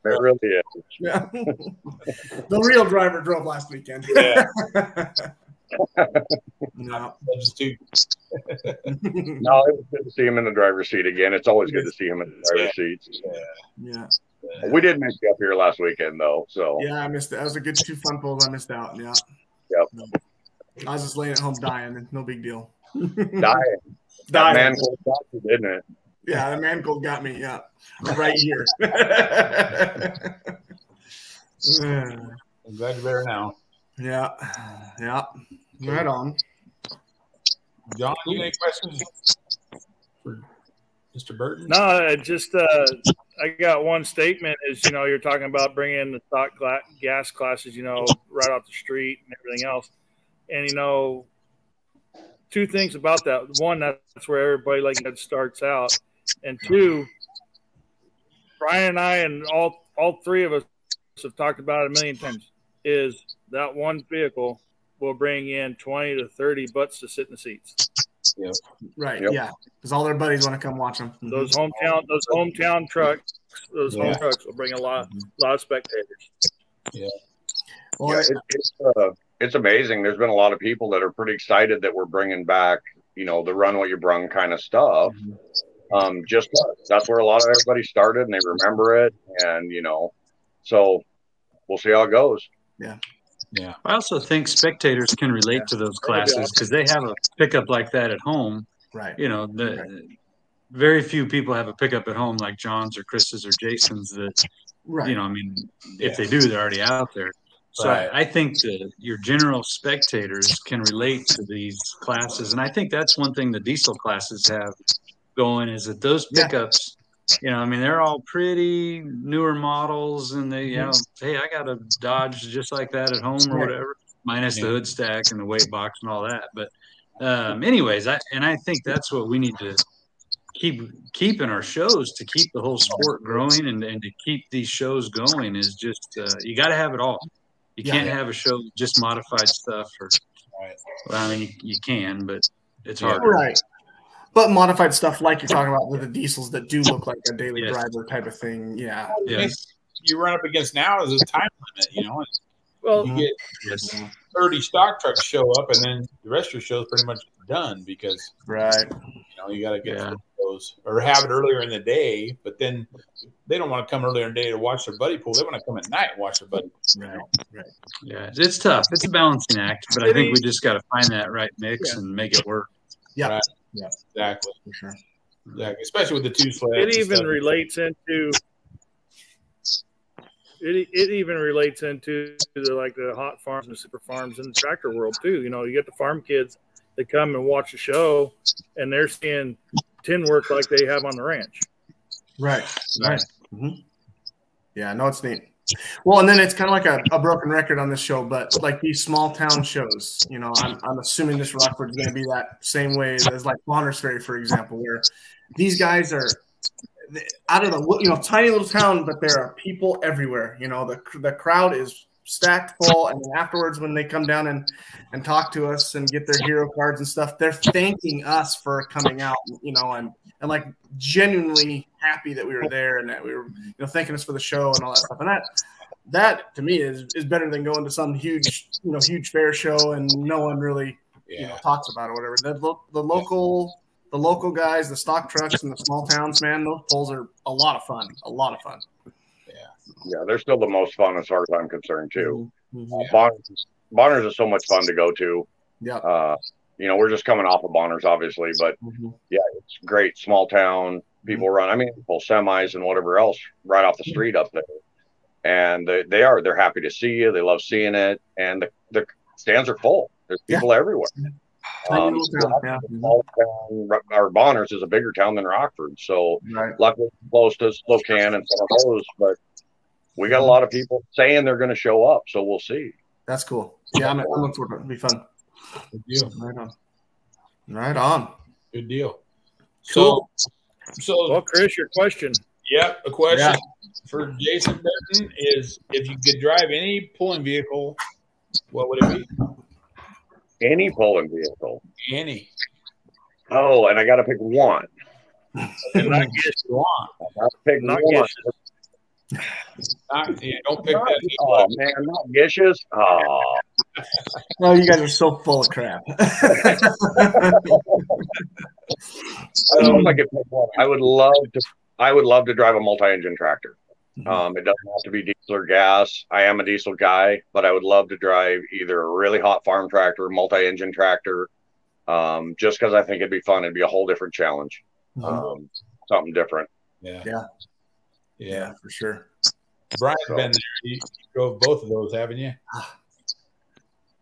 really is. Yeah. The real driver drove last weekend. No, it was good to see him in the driver's seat again. It's always good to see him in the driver's seat. Yeah. We did miss you up here last weekend, though. So yeah, I missed it. That was a good 2 fun pulls. I missed out. Yeah. Yep. I was just laying at home dying. No big deal. Dying. That man cold got you, didn't it? Yeah, the man cold got me. Yeah, right here. I'm glad you're better now. Yeah. Right on. John, you got any questions for Mr. Burton? No, just I got one statement is, you're talking about bringing in the stock gas classes, right off the street and everything else. And, two things about that. One, that's where everybody like that starts out. And two, Brian and I and all three of us have talked about it a million times, is that one vehicle will bring in 20 to 30 butts to sit in the seats. Yep. Right. Yep. Yeah. Because all their buddies want to come watch them. Those hometown trucks, home trucks will bring a lot of spectators. Yeah. Well, it's amazing. There's been a lot of people that are pretty excited that we're bringing back, the run what you brung kind of stuff. Just that's where a lot of everybody started, and they remember it, and so we'll see how it goes. Yeah. Yeah. I also think spectators can relate to those classes because they have a pickup like that at home. Right. Very few people have a pickup at home like John's or Chris's or Jason's that, if they do, they're already out there. So I think that your general spectators can relate to these classes. And I think that's one thing the diesel classes have going is that those pickups, they're all pretty newer models, and they, hey, I got a Dodge just like that at home or whatever, minus the hood stack and the weight box and all that. But anyways, I think that's what we need to keep in our shows to keep the whole sport growing and to keep these shows going is just you got to have it all. You can't have a show with just modified stuff. You can, but it's hard. Right. But modified stuff like you're talking about with the diesels that do look like a daily driver type of thing. Yeah. You run up against now is a time limit, Well, you get 30 stock trucks show up, and then the rest of your show is pretty much done because you got to get those or have it earlier in the day. But then they don't want to come earlier in the day to watch their buddy pool. They want to come at night and watch their buddy pool. Right. Yeah, it's tough. It's a balancing act, but I think we just got to find that right mix and make it work. Yeah. Right. Yeah. Exactly. For sure. Exactly. Especially with the two sleds. It even relates into the hot farms and super farms in the tractor world too. You get the farm kids that come and watch the show, and they're seeing tin work like they have on the ranch. Right. Mm-hmm. Yeah, no, it's neat. Well, and then it's kind of like a broken record on this show, but like these small town shows, I'm assuming this Rockford is going to be that same way as like Bonners Ferry, for example, where these guys are out of the tiny little town, but there are people everywhere. The crowd is stacked full, and then afterwards when they come down and talk to us and get their hero cards and stuff, they're thanking us for coming out, and like genuinely happy that we were there and that we were thanking us for the show and all that stuff. And that to me is better than going to some huge fair show and no one really talks about it or whatever. The local guys, the stock trucks and the small towns, man, those polls are a lot of fun. Yeah, they're still the most fun as far as I'm concerned too. Mm-hmm. Bonners is so much fun to go to. Yeah. We're just coming off of Bonners, obviously, but it's great. Small town, people run. Pull semis and whatever else right off the street up there, and they're happy to see you. They love seeing it, and the stands are full. There's people everywhere. Our Bonners is a bigger town than Rockford, so luckily close to Spokane and some of those, but we got a lot of people saying they're going to show up, so we'll see. That's cool. Yeah, I'm looking forward to it. It'll be fun. Good deal. Right on. Good deal. Cool. So, Chris, your question. Yep, a question for Jason Burton is: if you could drive any pulling vehicle, what would it be? Any pulling vehicle. Any. Oh, and I got to pick one. And I guess you want. I got to pick one. Don't pick that. Oh man, not Gishes. Oh. Oh, you guys are so full of crap. I don't know if I could pick one. I would love to drive a multi-engine tractor. It doesn't have to be diesel or gas. I am a diesel guy, but I would love to drive either a really hot farm tractor, multi-engine tractor, just because I think it'd be fun. It'd be a whole different challenge, something different. Yeah, for sure. Brian's been there. You drove both of those, haven't you?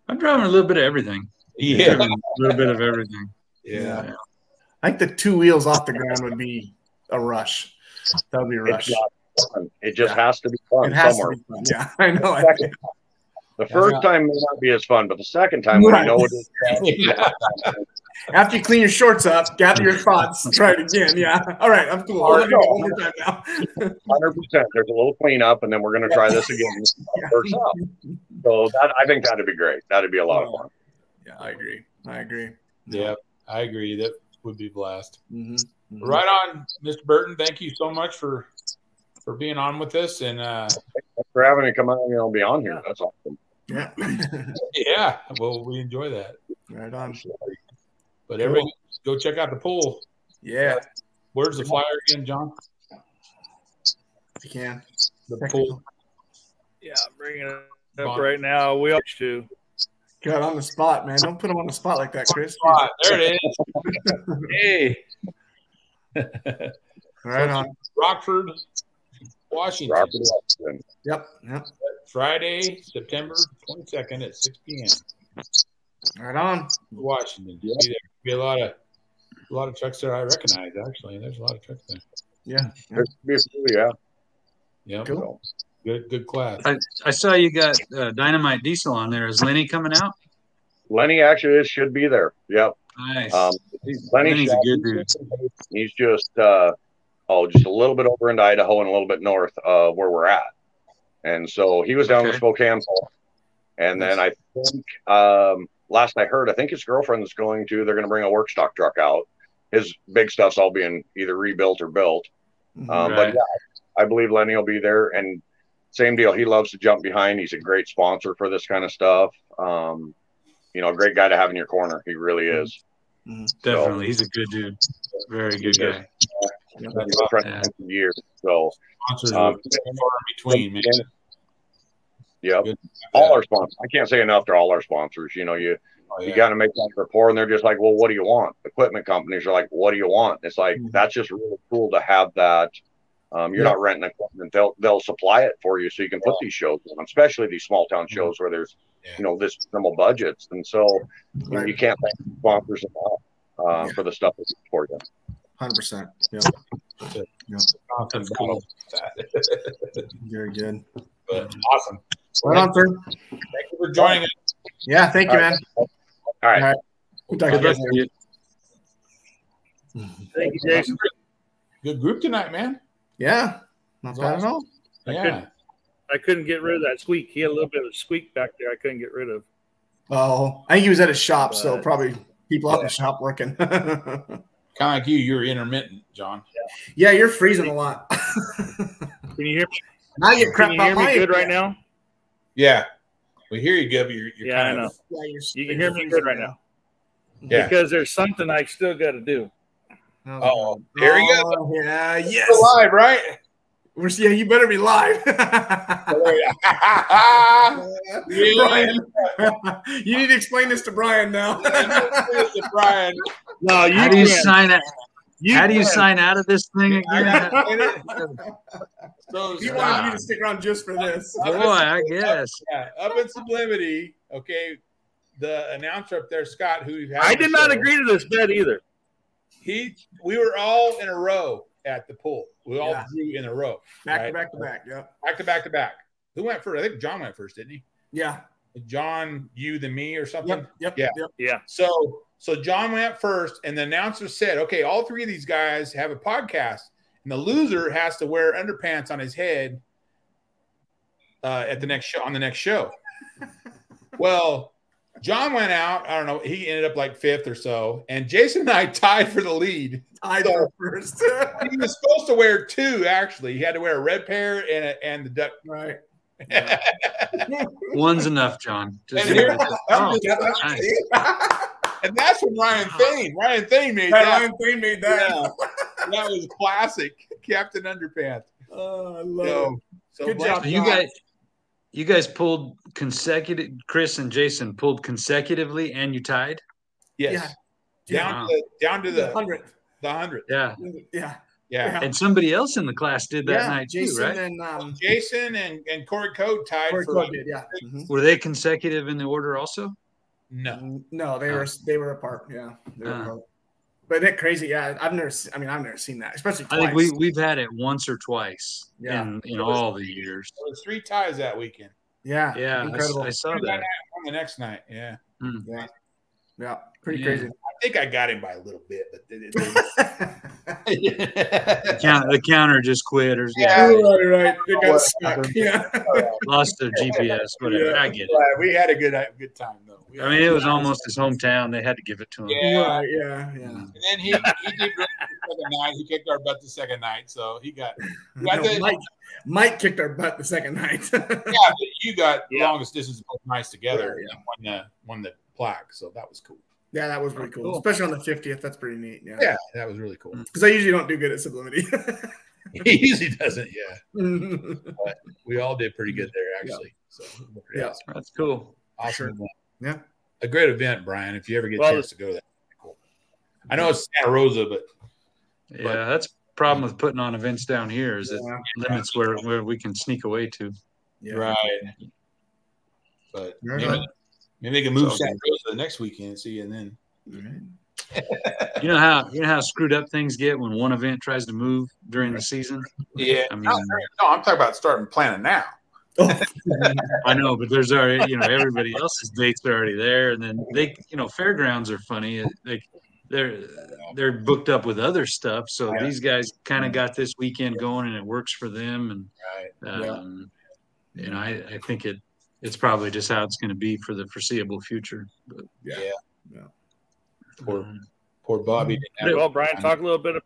I'm driving a little bit of everything. Yeah, a little bit of everything. Yeah. I think the two wheels off the ground would be a rush. That would be a rush. It just has to be fun somewhere. To be fun. Yeah, I know. The first time may not be as fun, but the second time when you know it is after you clean your shorts up, gather your thoughts, try it again. Yeah. All right, I'm cool. We're gonna do it one more time now. 100%. There's a little cleanup, and then we're going to try this again. So I think that'd be great. That'd be a lot of fun. Yeah, I agree. Yeah, I agree. That would be a blast. Right on, Mr. Burton. Thank you so much for being on with us, and thanks for having me come out and be on here. That's awesome. Yeah. Yeah. Well, we enjoy that. Right on. But everybody, go check out the pool. Yeah. Where's the flyer again, John? If you can. The pool. Yeah, I'm bringing it up right now. We ought to. Got on the spot, man. Don't put him on the spot like that, Chris. There it is. Hey. Right on. Rockford, Washington. Yep. Friday, September 22nd at 6 p.m. Right on. Washington. Be a lot of trucks there I recognize, actually. There's a lot of trucks there. Yeah. Yeah. Cool. Good class. I saw you got Dynamite Diesel on there. Is Lenny coming out? Lenny actually should be there. Yep. Nice. Lenny's a good dude. He's just just a little bit over into Idaho and a little bit north of where we're at. And so he was down with Spokane. And then I think last I heard, I think his girlfriend's they're going to bring a work stock truck out. His big stuff's all being either rebuilt or built. But yeah, I believe Lenny will be there. And same deal. He loves to jump behind. He's a great sponsor for this kind of stuff. A great guy to have in your corner. He really is. Definitely. So, he's a good dude. Very good guy. He's a friend for years. So, between, man. Yep. All our sponsors. I can't say enough to all our sponsors. You got to make that rapport, and they're just like, well, what do you want? Equipment companies are like, what do you want? It's like, that's just really cool to have that. You're not renting equipment. They'll supply it for you so you can put these shows on, especially these small town shows where there's, this minimal budgets. And so you can't thank sponsors enough for the stuff that's for you. 100%. Yeah. Very good. But awesome. Right on, sir. Thank you for joining us. Yeah, thank you, man. All right. We'll talk about you. Thank you, Jason. Good group tonight, man. Yeah, not bad at all. I couldn't get rid of that squeak. He had a little bit of a squeak back there. I couldn't get rid of. Oh, I think he was at his shop, so probably people out in the shop working. Kind of like you're intermittent, John. Yeah, you're freezing a lot. Can you hear me? Now you crap Can you hear me good right now? Yeah, we hear you good. But you're I know. You can hear me good right now. Yeah, because there's something I still got to do. Oh, there you go. Yeah, yes. We're live, right? Yeah, you better be live. Brian, you need to explain this to Brian now. Brian. No, you how do you sign it? How do you sign out of this thing again? So he wanted you to stick around just for this. Boy, I guess. Up in Sublimity, okay, the announcer up there, Scott, who I did not agree to this bet either. We were all in a row at the pool. We all drew in a row. Back to back to back, yeah. Back to back. Who went first? I think John went first, didn't he? Yeah. John, you, then me, or something? Yep. Yeah. So John went first, and the announcer said, okay, all three of these guys have a podcast, and the loser has to wear underpants on his head at the next show, on the next show. Well, John went out. I don't know. He ended up like fifth or so. And Jason and I tied for the lead. I went first. He was supposed to wear two, actually. He had to wear a red pair and the duck. Right. Yeah. One's enough, John. And that's from Ryan Thane. Ryan Thane made that. Yeah. That was classic. Captain Underpants. Oh, I love it. So good job. You guys pulled consecutive. Chris and Jason pulled consecutively, and you tied. Yes. Yeah. Down to the 100th. The 100th. Yeah. And somebody else in the class did that night Jason too, right? And, Jason and Corey Code tied. Did, yeah. Mm-hmm. Were they consecutive in the order also? No, they were apart. Yeah, they were apart. But isn't it crazy? Yeah, I've never seen that, especially twice. I think we've had it once or twice in all the years. There was 3 ties that weekend. Yeah, incredible. I saw that on the next night. Yeah. Yeah, pretty crazy. I think I got him by a little bit, but the counter just quit. Or, right. It got stuck. Yeah. Lost their GPS, whatever. I get it. We had a good time, though. I mean, it was almost his hometown. They had to give it to him. Yeah. And then he did great the second night. He kicked our butt the second night, so he got Mike kicked our butt the second night. But you got longest distance both nights together and won the plaque, so that was cool. Yeah, that was really cool, especially on the 50th. That's pretty neat. Yeah, that was really cool. Because I usually don't do good at sublimity. He usually doesn't, but we all did pretty good there, actually. So awesome. That's cool. Awesome. Sure. Yeah, a great event, Brian. If you ever get a chance to go, that's cool. I know it's Santa Rosa, but that's the problem with putting on events down here is it limits where we can sneak away to. Yeah. Right. But maybe they can move Santa Rosa the next weekend, see, and then. You know how screwed up things get when one event tries to move during the season. Yeah, I mean, I'm talking about starting planning now. I know, but there's already everybody else's dates are already there, and then fairgrounds are funny. They're booked up with other stuff, so these guys kind of got this weekend going, and it works for them. And I think it's probably just how it's going to be for the foreseeable future. But, Poor Bobby. Well, Brian, talk a little bit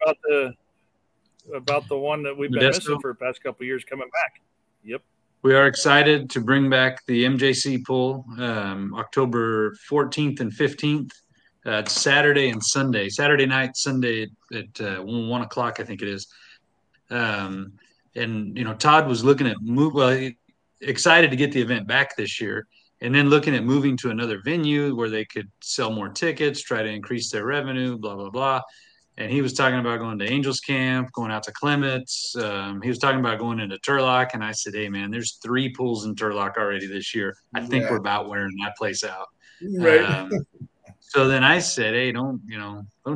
about the one that we've been missing for the past couple of years coming back. Yep. We are excited to bring back the MJC pool October 14th and 15th. It's Saturday and Sunday. Saturday night, Sunday at 1 o'clock, I think it is. And Todd was looking at excited to get the event back this year. And then looking at moving to another venue where they could sell more tickets, try to increase their revenue, blah, blah, blah. And he was talking about going to Angels Camp, going out to Clements. He was talking about going into Turlock. And I said, hey, man, there's 3 pools in Turlock already this year. I think we're about wearing that place out. Right. So then I said, hey, don't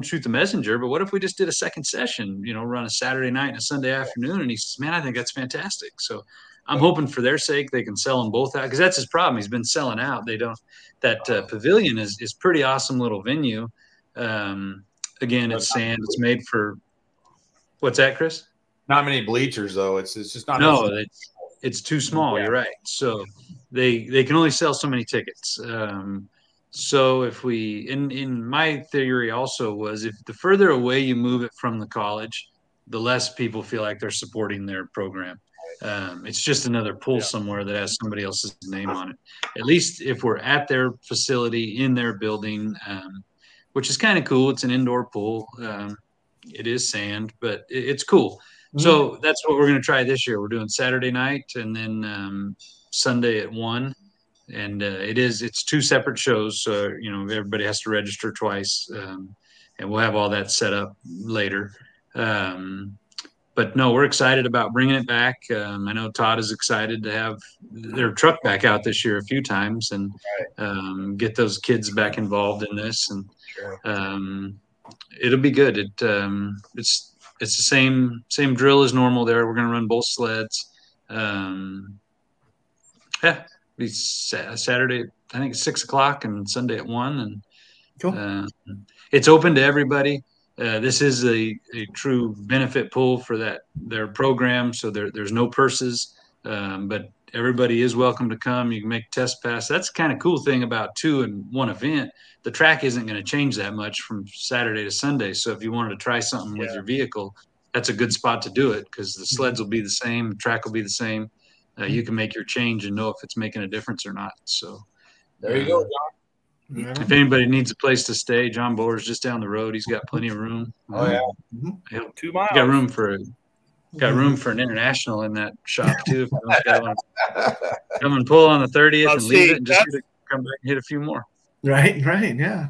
shoot the messenger. But what if we just did a second session, run a Saturday night and a Sunday afternoon? And he says, man, I think that's fantastic. So I'm hoping for their sake they can sell them both out, because that's his problem. He's been selling out. They don't. That pavilion is pretty awesome little venue. Again, it's sand. It's made for what's that, Chris? Not many bleachers though. It's just not. No, it's too small. You're right. So they can only sell so many tickets. So if we in my theory also was if the further away you move it from the college, the less people feel like they're supporting their program. It's just another pool somewhere that has somebody else's name on it. At least if we're at their facility in their building, which is kind of cool. It's an indoor pool. It is sand, but it's cool. So that's what we're going to try this year. We're doing Saturday night and then Sunday at 1. And it's 2 separate shows. So, everybody has to register twice. And we'll have all that set up later. But no, we're excited about bringing it back. I know Todd is excited to have their truck back out this year a few times and get those kids back involved in this. And it'll be good. It's the same drill as normal there. We're going to run both sleds. Be Saturday, I think it's 6 o'clock, and Sunday at 1. And cool. It's open to everybody. This is a true benefit pool for their program, so there's no purses, but everybody is welcome to come. You can make test pass. That's the kind of cool thing about 2 and 1 event. The track isn't going to change that much from Saturday to Sunday. So if you wanted to try something with your vehicle, that's a good spot to do it because the sleds will be the same, the track will be the same. You can make your change and know if it's making a difference or not. So there you go, John. If anybody needs a place to stay, John Boer's just down the road. He's got plenty of room. Oh yeah, 2 miles. Got room for an international in that shop too. Come and pull on the 30th and leave it, and just come back and hit a few more. Right, yeah.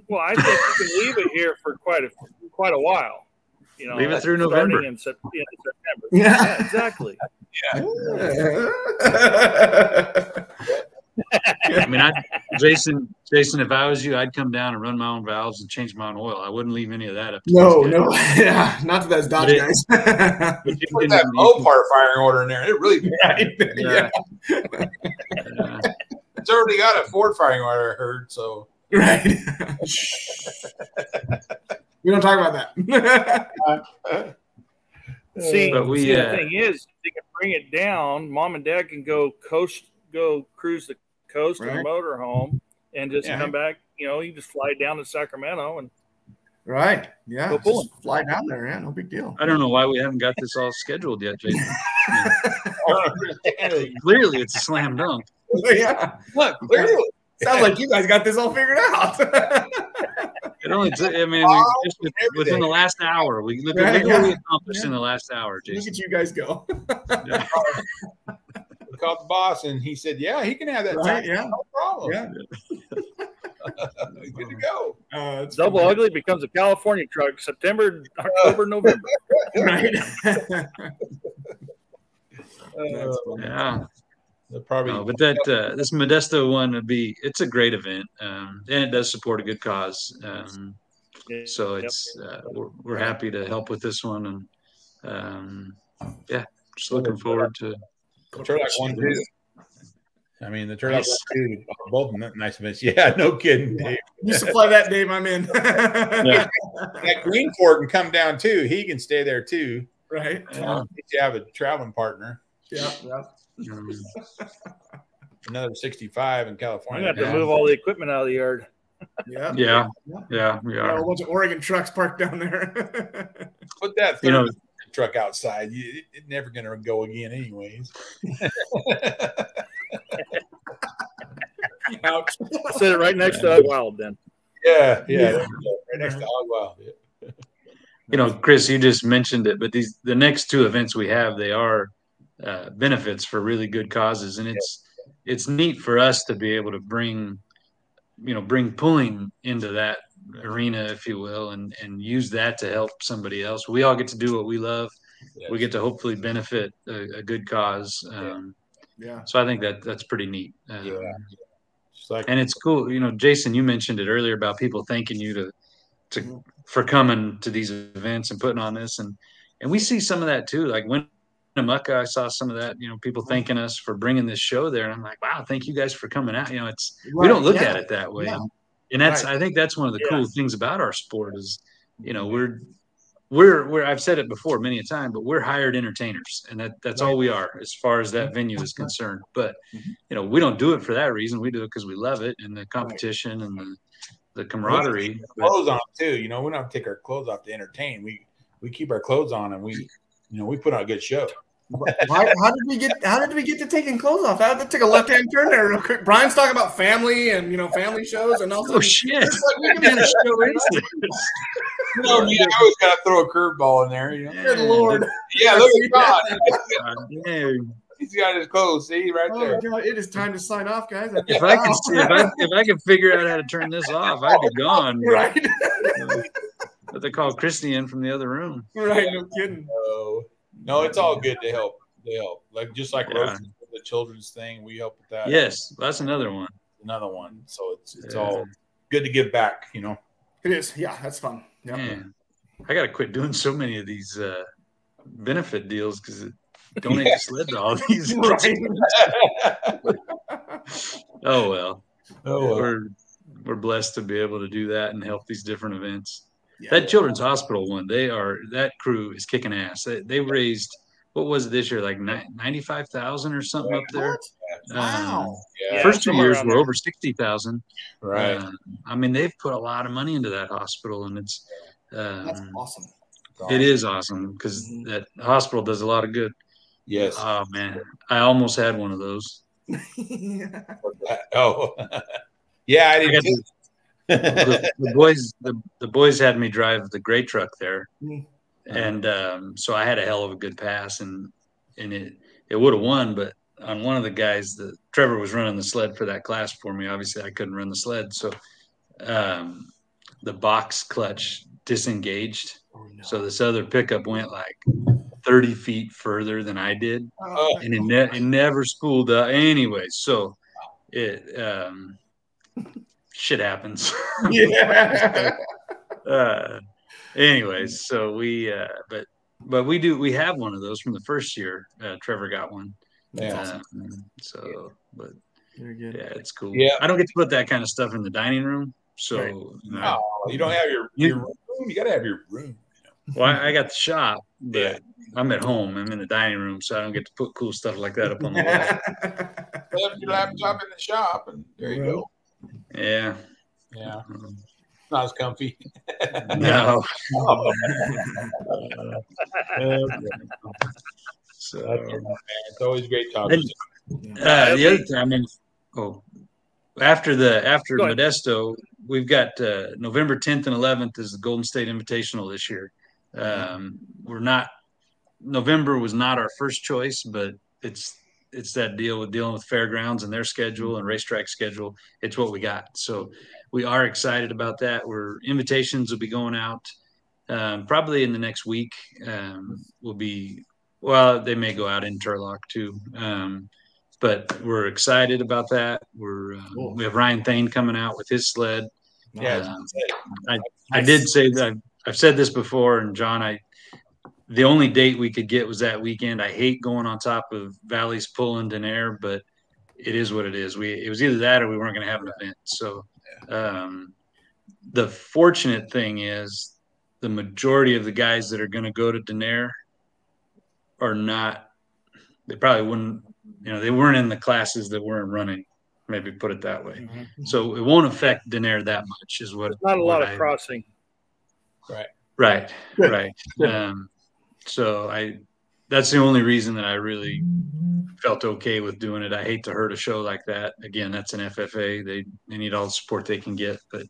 Well, I think you can leave it here for quite a while. Leave it through November. In September. Yeah, exactly. Yeah. I mean, Jason, if I was you, I'd come down and run my own valves and change my own oil. I wouldn't leave any of that up to No, yeah, not to those Dodge guys. But you put that Mopar firing order in there, it really, yeah. It's already got a Ford firing order, I heard. So right, we don't talk about that. See, But the thing is, they can bring it down. Mom and Dad can go cruise the coast in the motorhome and just come back. You know, you just fly down to Sacramento and go just fly down there. Yeah, no big deal. I don't know why we haven't got this all scheduled yet, Jason. Clearly, it's a slam dunk. Yeah, look, clearly. Sounds like you guys got this all figured out. It only took, I mean, just within the last hour. Look what we accomplished in the last hour, Jason. Look at you guys go. Yeah. We called the boss, and he said, "Yeah, he can have that time. Yeah, no problem. Yeah, good to go." Double Ugly becomes a California truck September, October, November. Right. Yeah. Probably, but that this Modesto one would be. It's a great event, and it does support a good cause. So it's we're happy to help with this one, and just looking forward to. The Turlock one too. I mean, the Turlock one too. Both of them nice events. Yeah, no kidding, Dave. You supply that, Dave. I'm in. That Greenport can come down too. He can stay there too. Right. You have a traveling partner. Yeah. Another 65 in California. I'm gonna have to move all the equipment out of the yard. We are. A whole bunch of Oregon trucks parked down there. Put that third truck outside. It's never gonna go again, anyways. Ouch. Set it right next to Hog Wild, then. Yeah. Right next to Hog Wild. Yeah. You know, Chris, you just mentioned it, but the next two events we have, they are benefits for really good causes, and it's neat for us to be able to bring pulling into that arena, if you will, and use that to help somebody else. We all get to do what we love. We get to hopefully benefit a good cause. So I think that's pretty neat. And it's cool. You know, Jason, you mentioned it earlier about people thanking you for coming to these events and putting on this, and we see some of that too. Like when Winnemucca, I saw some of that, people thanking us for bringing this show there. And I'm like, wow, thank you guys for coming out. We don't look at it that way. Yeah. And I think that's one of the cool things about our sport is, we're I've said it before many a time, but we're hired entertainers, and that's all we are as far as that venue is concerned. But, we don't do it for that reason. We do it because we love it and the competition and the camaraderie. Clothes on too. We don't have to take our clothes off to entertain. We keep our clothes on, and we put on a good show. How did we get to taking clothes off? I had to take a left-hand turn there real quick. Brian's talking about family and family shows, and also shit. It's like we can be a show. I always got to throw a curveball in there. Good Lord. Yeah, look at God. He's got his clothes. See right there. God, it is time to sign off, guys. If I could figure out how to turn this off, I'd be gone. Right. But they call Christy in from the other room. Right. No kidding. No, it's all good to help. They help. Just like the children's thing, we help with that. Yes, that's another one. So it's all good to give back. It is. Yeah, that's fun. Yeah. Man, I got to quit doing so many of these benefit deals because it donates the sled to all these. Oh well. We're blessed to be able to do that and help these different events. Yeah. That Children's Hospital one, that crew is kicking ass. They raised, what was it this year, like 95,000 or something up there. Wow. First 2 years were over 60,000. Right. I mean, they've put a lot of money into that hospital, and it's that's awesome. It is awesome because that hospital does a lot of good. Yes. Oh man, I almost had one of those. Oh, yeah, I didn't. The boys had me drive the gray truck there, and so I had a hell of a good pass, and it would have won, but on one of the guys, Trevor was running the sled for that class for me. Obviously, I couldn't run the sled, so the box clutch disengaged. Oh, no. So this other pickup went like 30 feet further than I did, and it never spooled up. Anyway, so shit happens. Yeah. Anyways, so we but we have one of those from the first year. Trevor got one. Yeah. So, but Very good. yeah, it's cool. Yeah. I don't get to put that kind of stuff in the dining room. So Right. You don't have your room. You got to have your room. Well, I got the shop, but Yeah. I'm at home. I'm in the dining room, so I don't get to put cool stuff like that up on the wall. Left your laptop in the shop, and there you go. Yeah. Yeah. Not as comfy. No. So, So it's always great talking. the other thing, I mean, after Go ahead. Modesto, we've got November 10th and 11th is the Golden State Invitational this year. November was not our first choice, but it's that deal with dealing with fairgrounds and their schedule and racetrack schedule. It's what we got. So we are excited about that. Invitations will be going out probably in the next week. They may go out in Turlock too. But we're excited about that. We have Ryan Thane coming out with his sled. Yeah. I did say that I've said this before, and John, the only date we could get was that weekend. I hate going on top of Valley's Pull in Denair, but it is what it is. It was either that or we weren't going to have an event. So the fortunate thing is the majority of the guys that are going to go to Denair are not. They probably wouldn't. They weren't in the classes that weren't running. Maybe put it that way. Mm-hmm. So it won't affect Denair that much. Is what. Not a lot of crossing. Right. Good. Right. So that's the only reason that I really felt okay with doing it. I hate to hurt a show like that. Again, that's an FFA. They need all the support they can get, but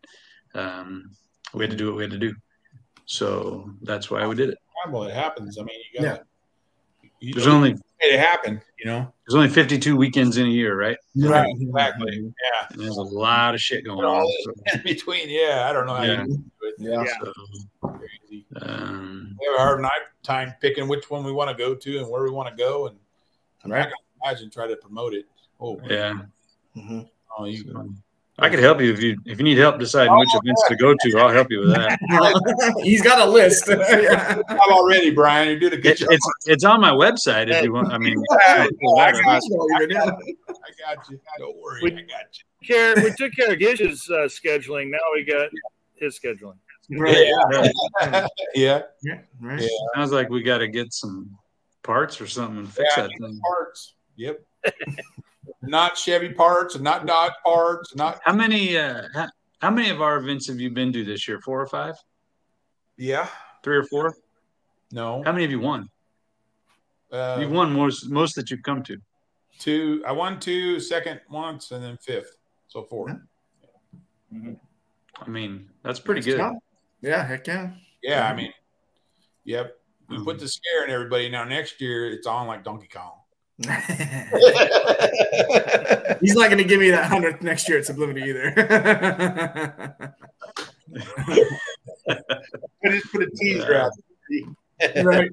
we had to do what we had to do. So that's why we did it. Well, it happens. I mean, you got to. There's only it happened, There's only 52 weekends in a year, right? Right, exactly. Yeah. And there's a lot of shit going all on. in between, I don't know how you do it. Yeah. So, crazy. We have a hard time picking which one we want to go to and where we want to go, and I can imagine try to promote it. Oh, yeah. Mm-hmm. Oh, I could help you if you need help deciding which events to go to. I'll help you with that. He's got a list. I'm already, Brian. You did a good job. It's on my website if you want. I mean, I got you. Don't worry. I got you. We took care of Gish's scheduling. Now we got his scheduling. Right. Yeah. Right. Yeah. Sounds like we got to get some parts or something and fix that thing. Parts. Yep. Not Chevy parts and not Dodge parts. Not how many of our events have you been to this year? 4 or 5? Yeah. 3 or 4? No. How many have you won? You've won most that you've come to. 2. I won 2, second once, and then 5th. So 4. Mm-hmm. I mean, that's pretty good. Yeah, heck yeah. Yeah, I mean, yep. We put the scare in everybody. Now next year it's on like Donkey Kong. He's not going to give me that 100th next year at Sublimity either. Just put a teaser out. Right.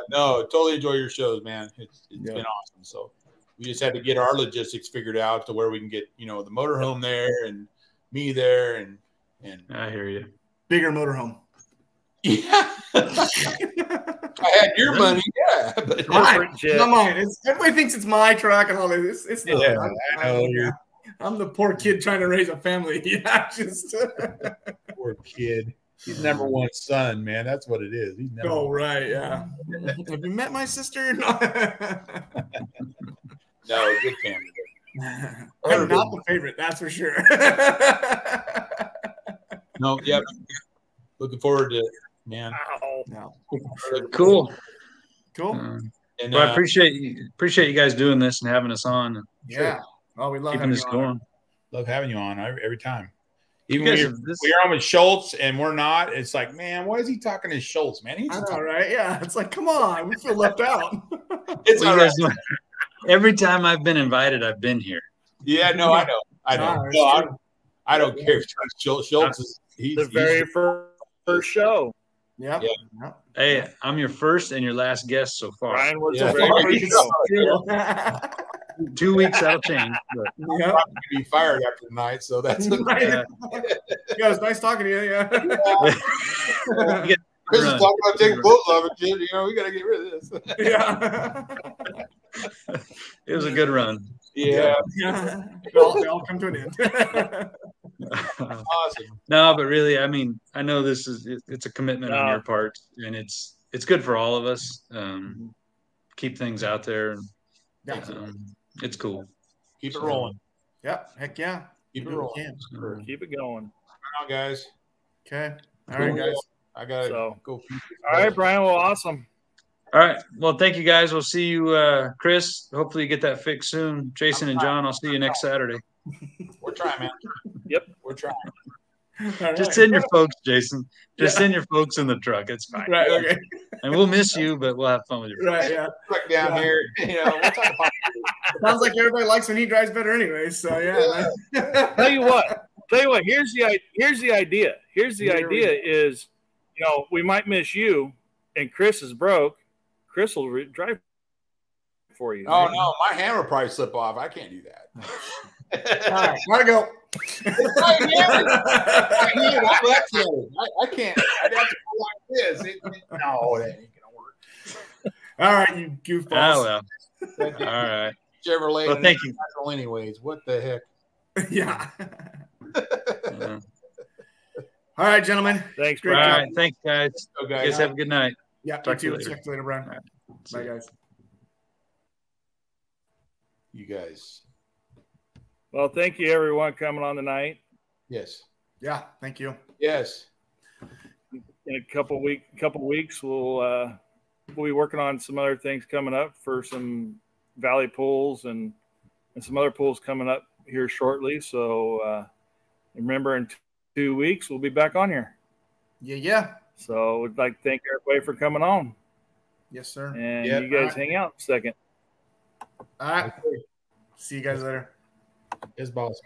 No, totally enjoy your shows, man. It's been awesome. So we just had to get our logistics figured out to where we can get, the motorhome there and me there and I hear you. Bigger motorhome. Yeah. I had your money, but not mine. Everybody thinks it's my truck and all this. It's not. Yeah, I know. I'm the poor kid trying to raise a family. Poor kid. He's number one son, man. That's what it is. He's right, yeah. Have you met my sister? No, good family. I'm not the favorite, that's for sure. No, yep. Looking forward to it, man. No. Cool. And I appreciate you guys doing this and having us on. Yeah. Oh, we love keeping this going. Love having you on every time. Even when you're on with Schultz and we're not, it's like, man, why is he talking to Schultz, man? I know, right? Yeah. It's like, come on, we feel left out. It's all right. Every time I've been invited, I've been here. Yeah, no, I know. No, I don't care. Schultz is the very first show. Yeah. Hey, I'm your first and your last guest so far. Brian was the very first show. 2 weeks that'll change. But. I'm probably going to be fired after tonight, so that's Yeah, it's nice talking to you. Yeah. Chris is talking about taking clothes off and shit. You know, we got to get rid of this. Yeah. It was a good run. Yeah. They all come to an end. Awesome. No, but really, I mean, I know it's a commitment on your part, and it's good for all of us. Keep things out there, and it's cool. Keep it rolling. Yep. Heck yeah. Keep it rolling. Keep it going. Right on, guys. Okay. All right, guys. I got to go. All right, Brian. Well, awesome. All right. Well, thank you, guys. We'll see you, Chris. Hopefully you get that fixed soon. Jason and John, I'll see you next Saturday. We're trying, man. Yep. We're trying. Just send your folks, Jason. Just send your folks in the truck. It's fine. Right. Okay. And we'll miss you, but we'll have fun with you. Right. Yeah. Truck down here. You know, we'll talk about Sounds like everybody likes when he drives better anyway. So yeah. Tell you what. Here's the idea. Here's the idea is, you know, we might miss you, and Chris is broke. Chris will drive for you. Oh no, my hammer probably slip off. I can't do that. All right, gotta go. I can't. I'd have to go like this. No, that ain't gonna work. All right, you goofballs. Oh well. All right. Chevrolet. Well, thank you. Anyways, what the heck? Yeah. All right, gentlemen. Thanks, All Brian. right. Thanks, guys. So, You guys have a good night. Yeah. Talk to you later. Talk to you later, Brian. All right. Bye, guys. You guys. Well, thank you, everyone, coming on tonight. Yes. Yeah. Thank you. Yes. In a couple weeks, we'll be working on some other things coming up for some valley pools and some other pools coming up here shortly. So remember, in 2 weeks, we'll be back on here. Yeah. So we'd like to thank everybody for coming on. Yes, sir. And Yep. you guys hang out a second. All right. See you guys later. It's boss.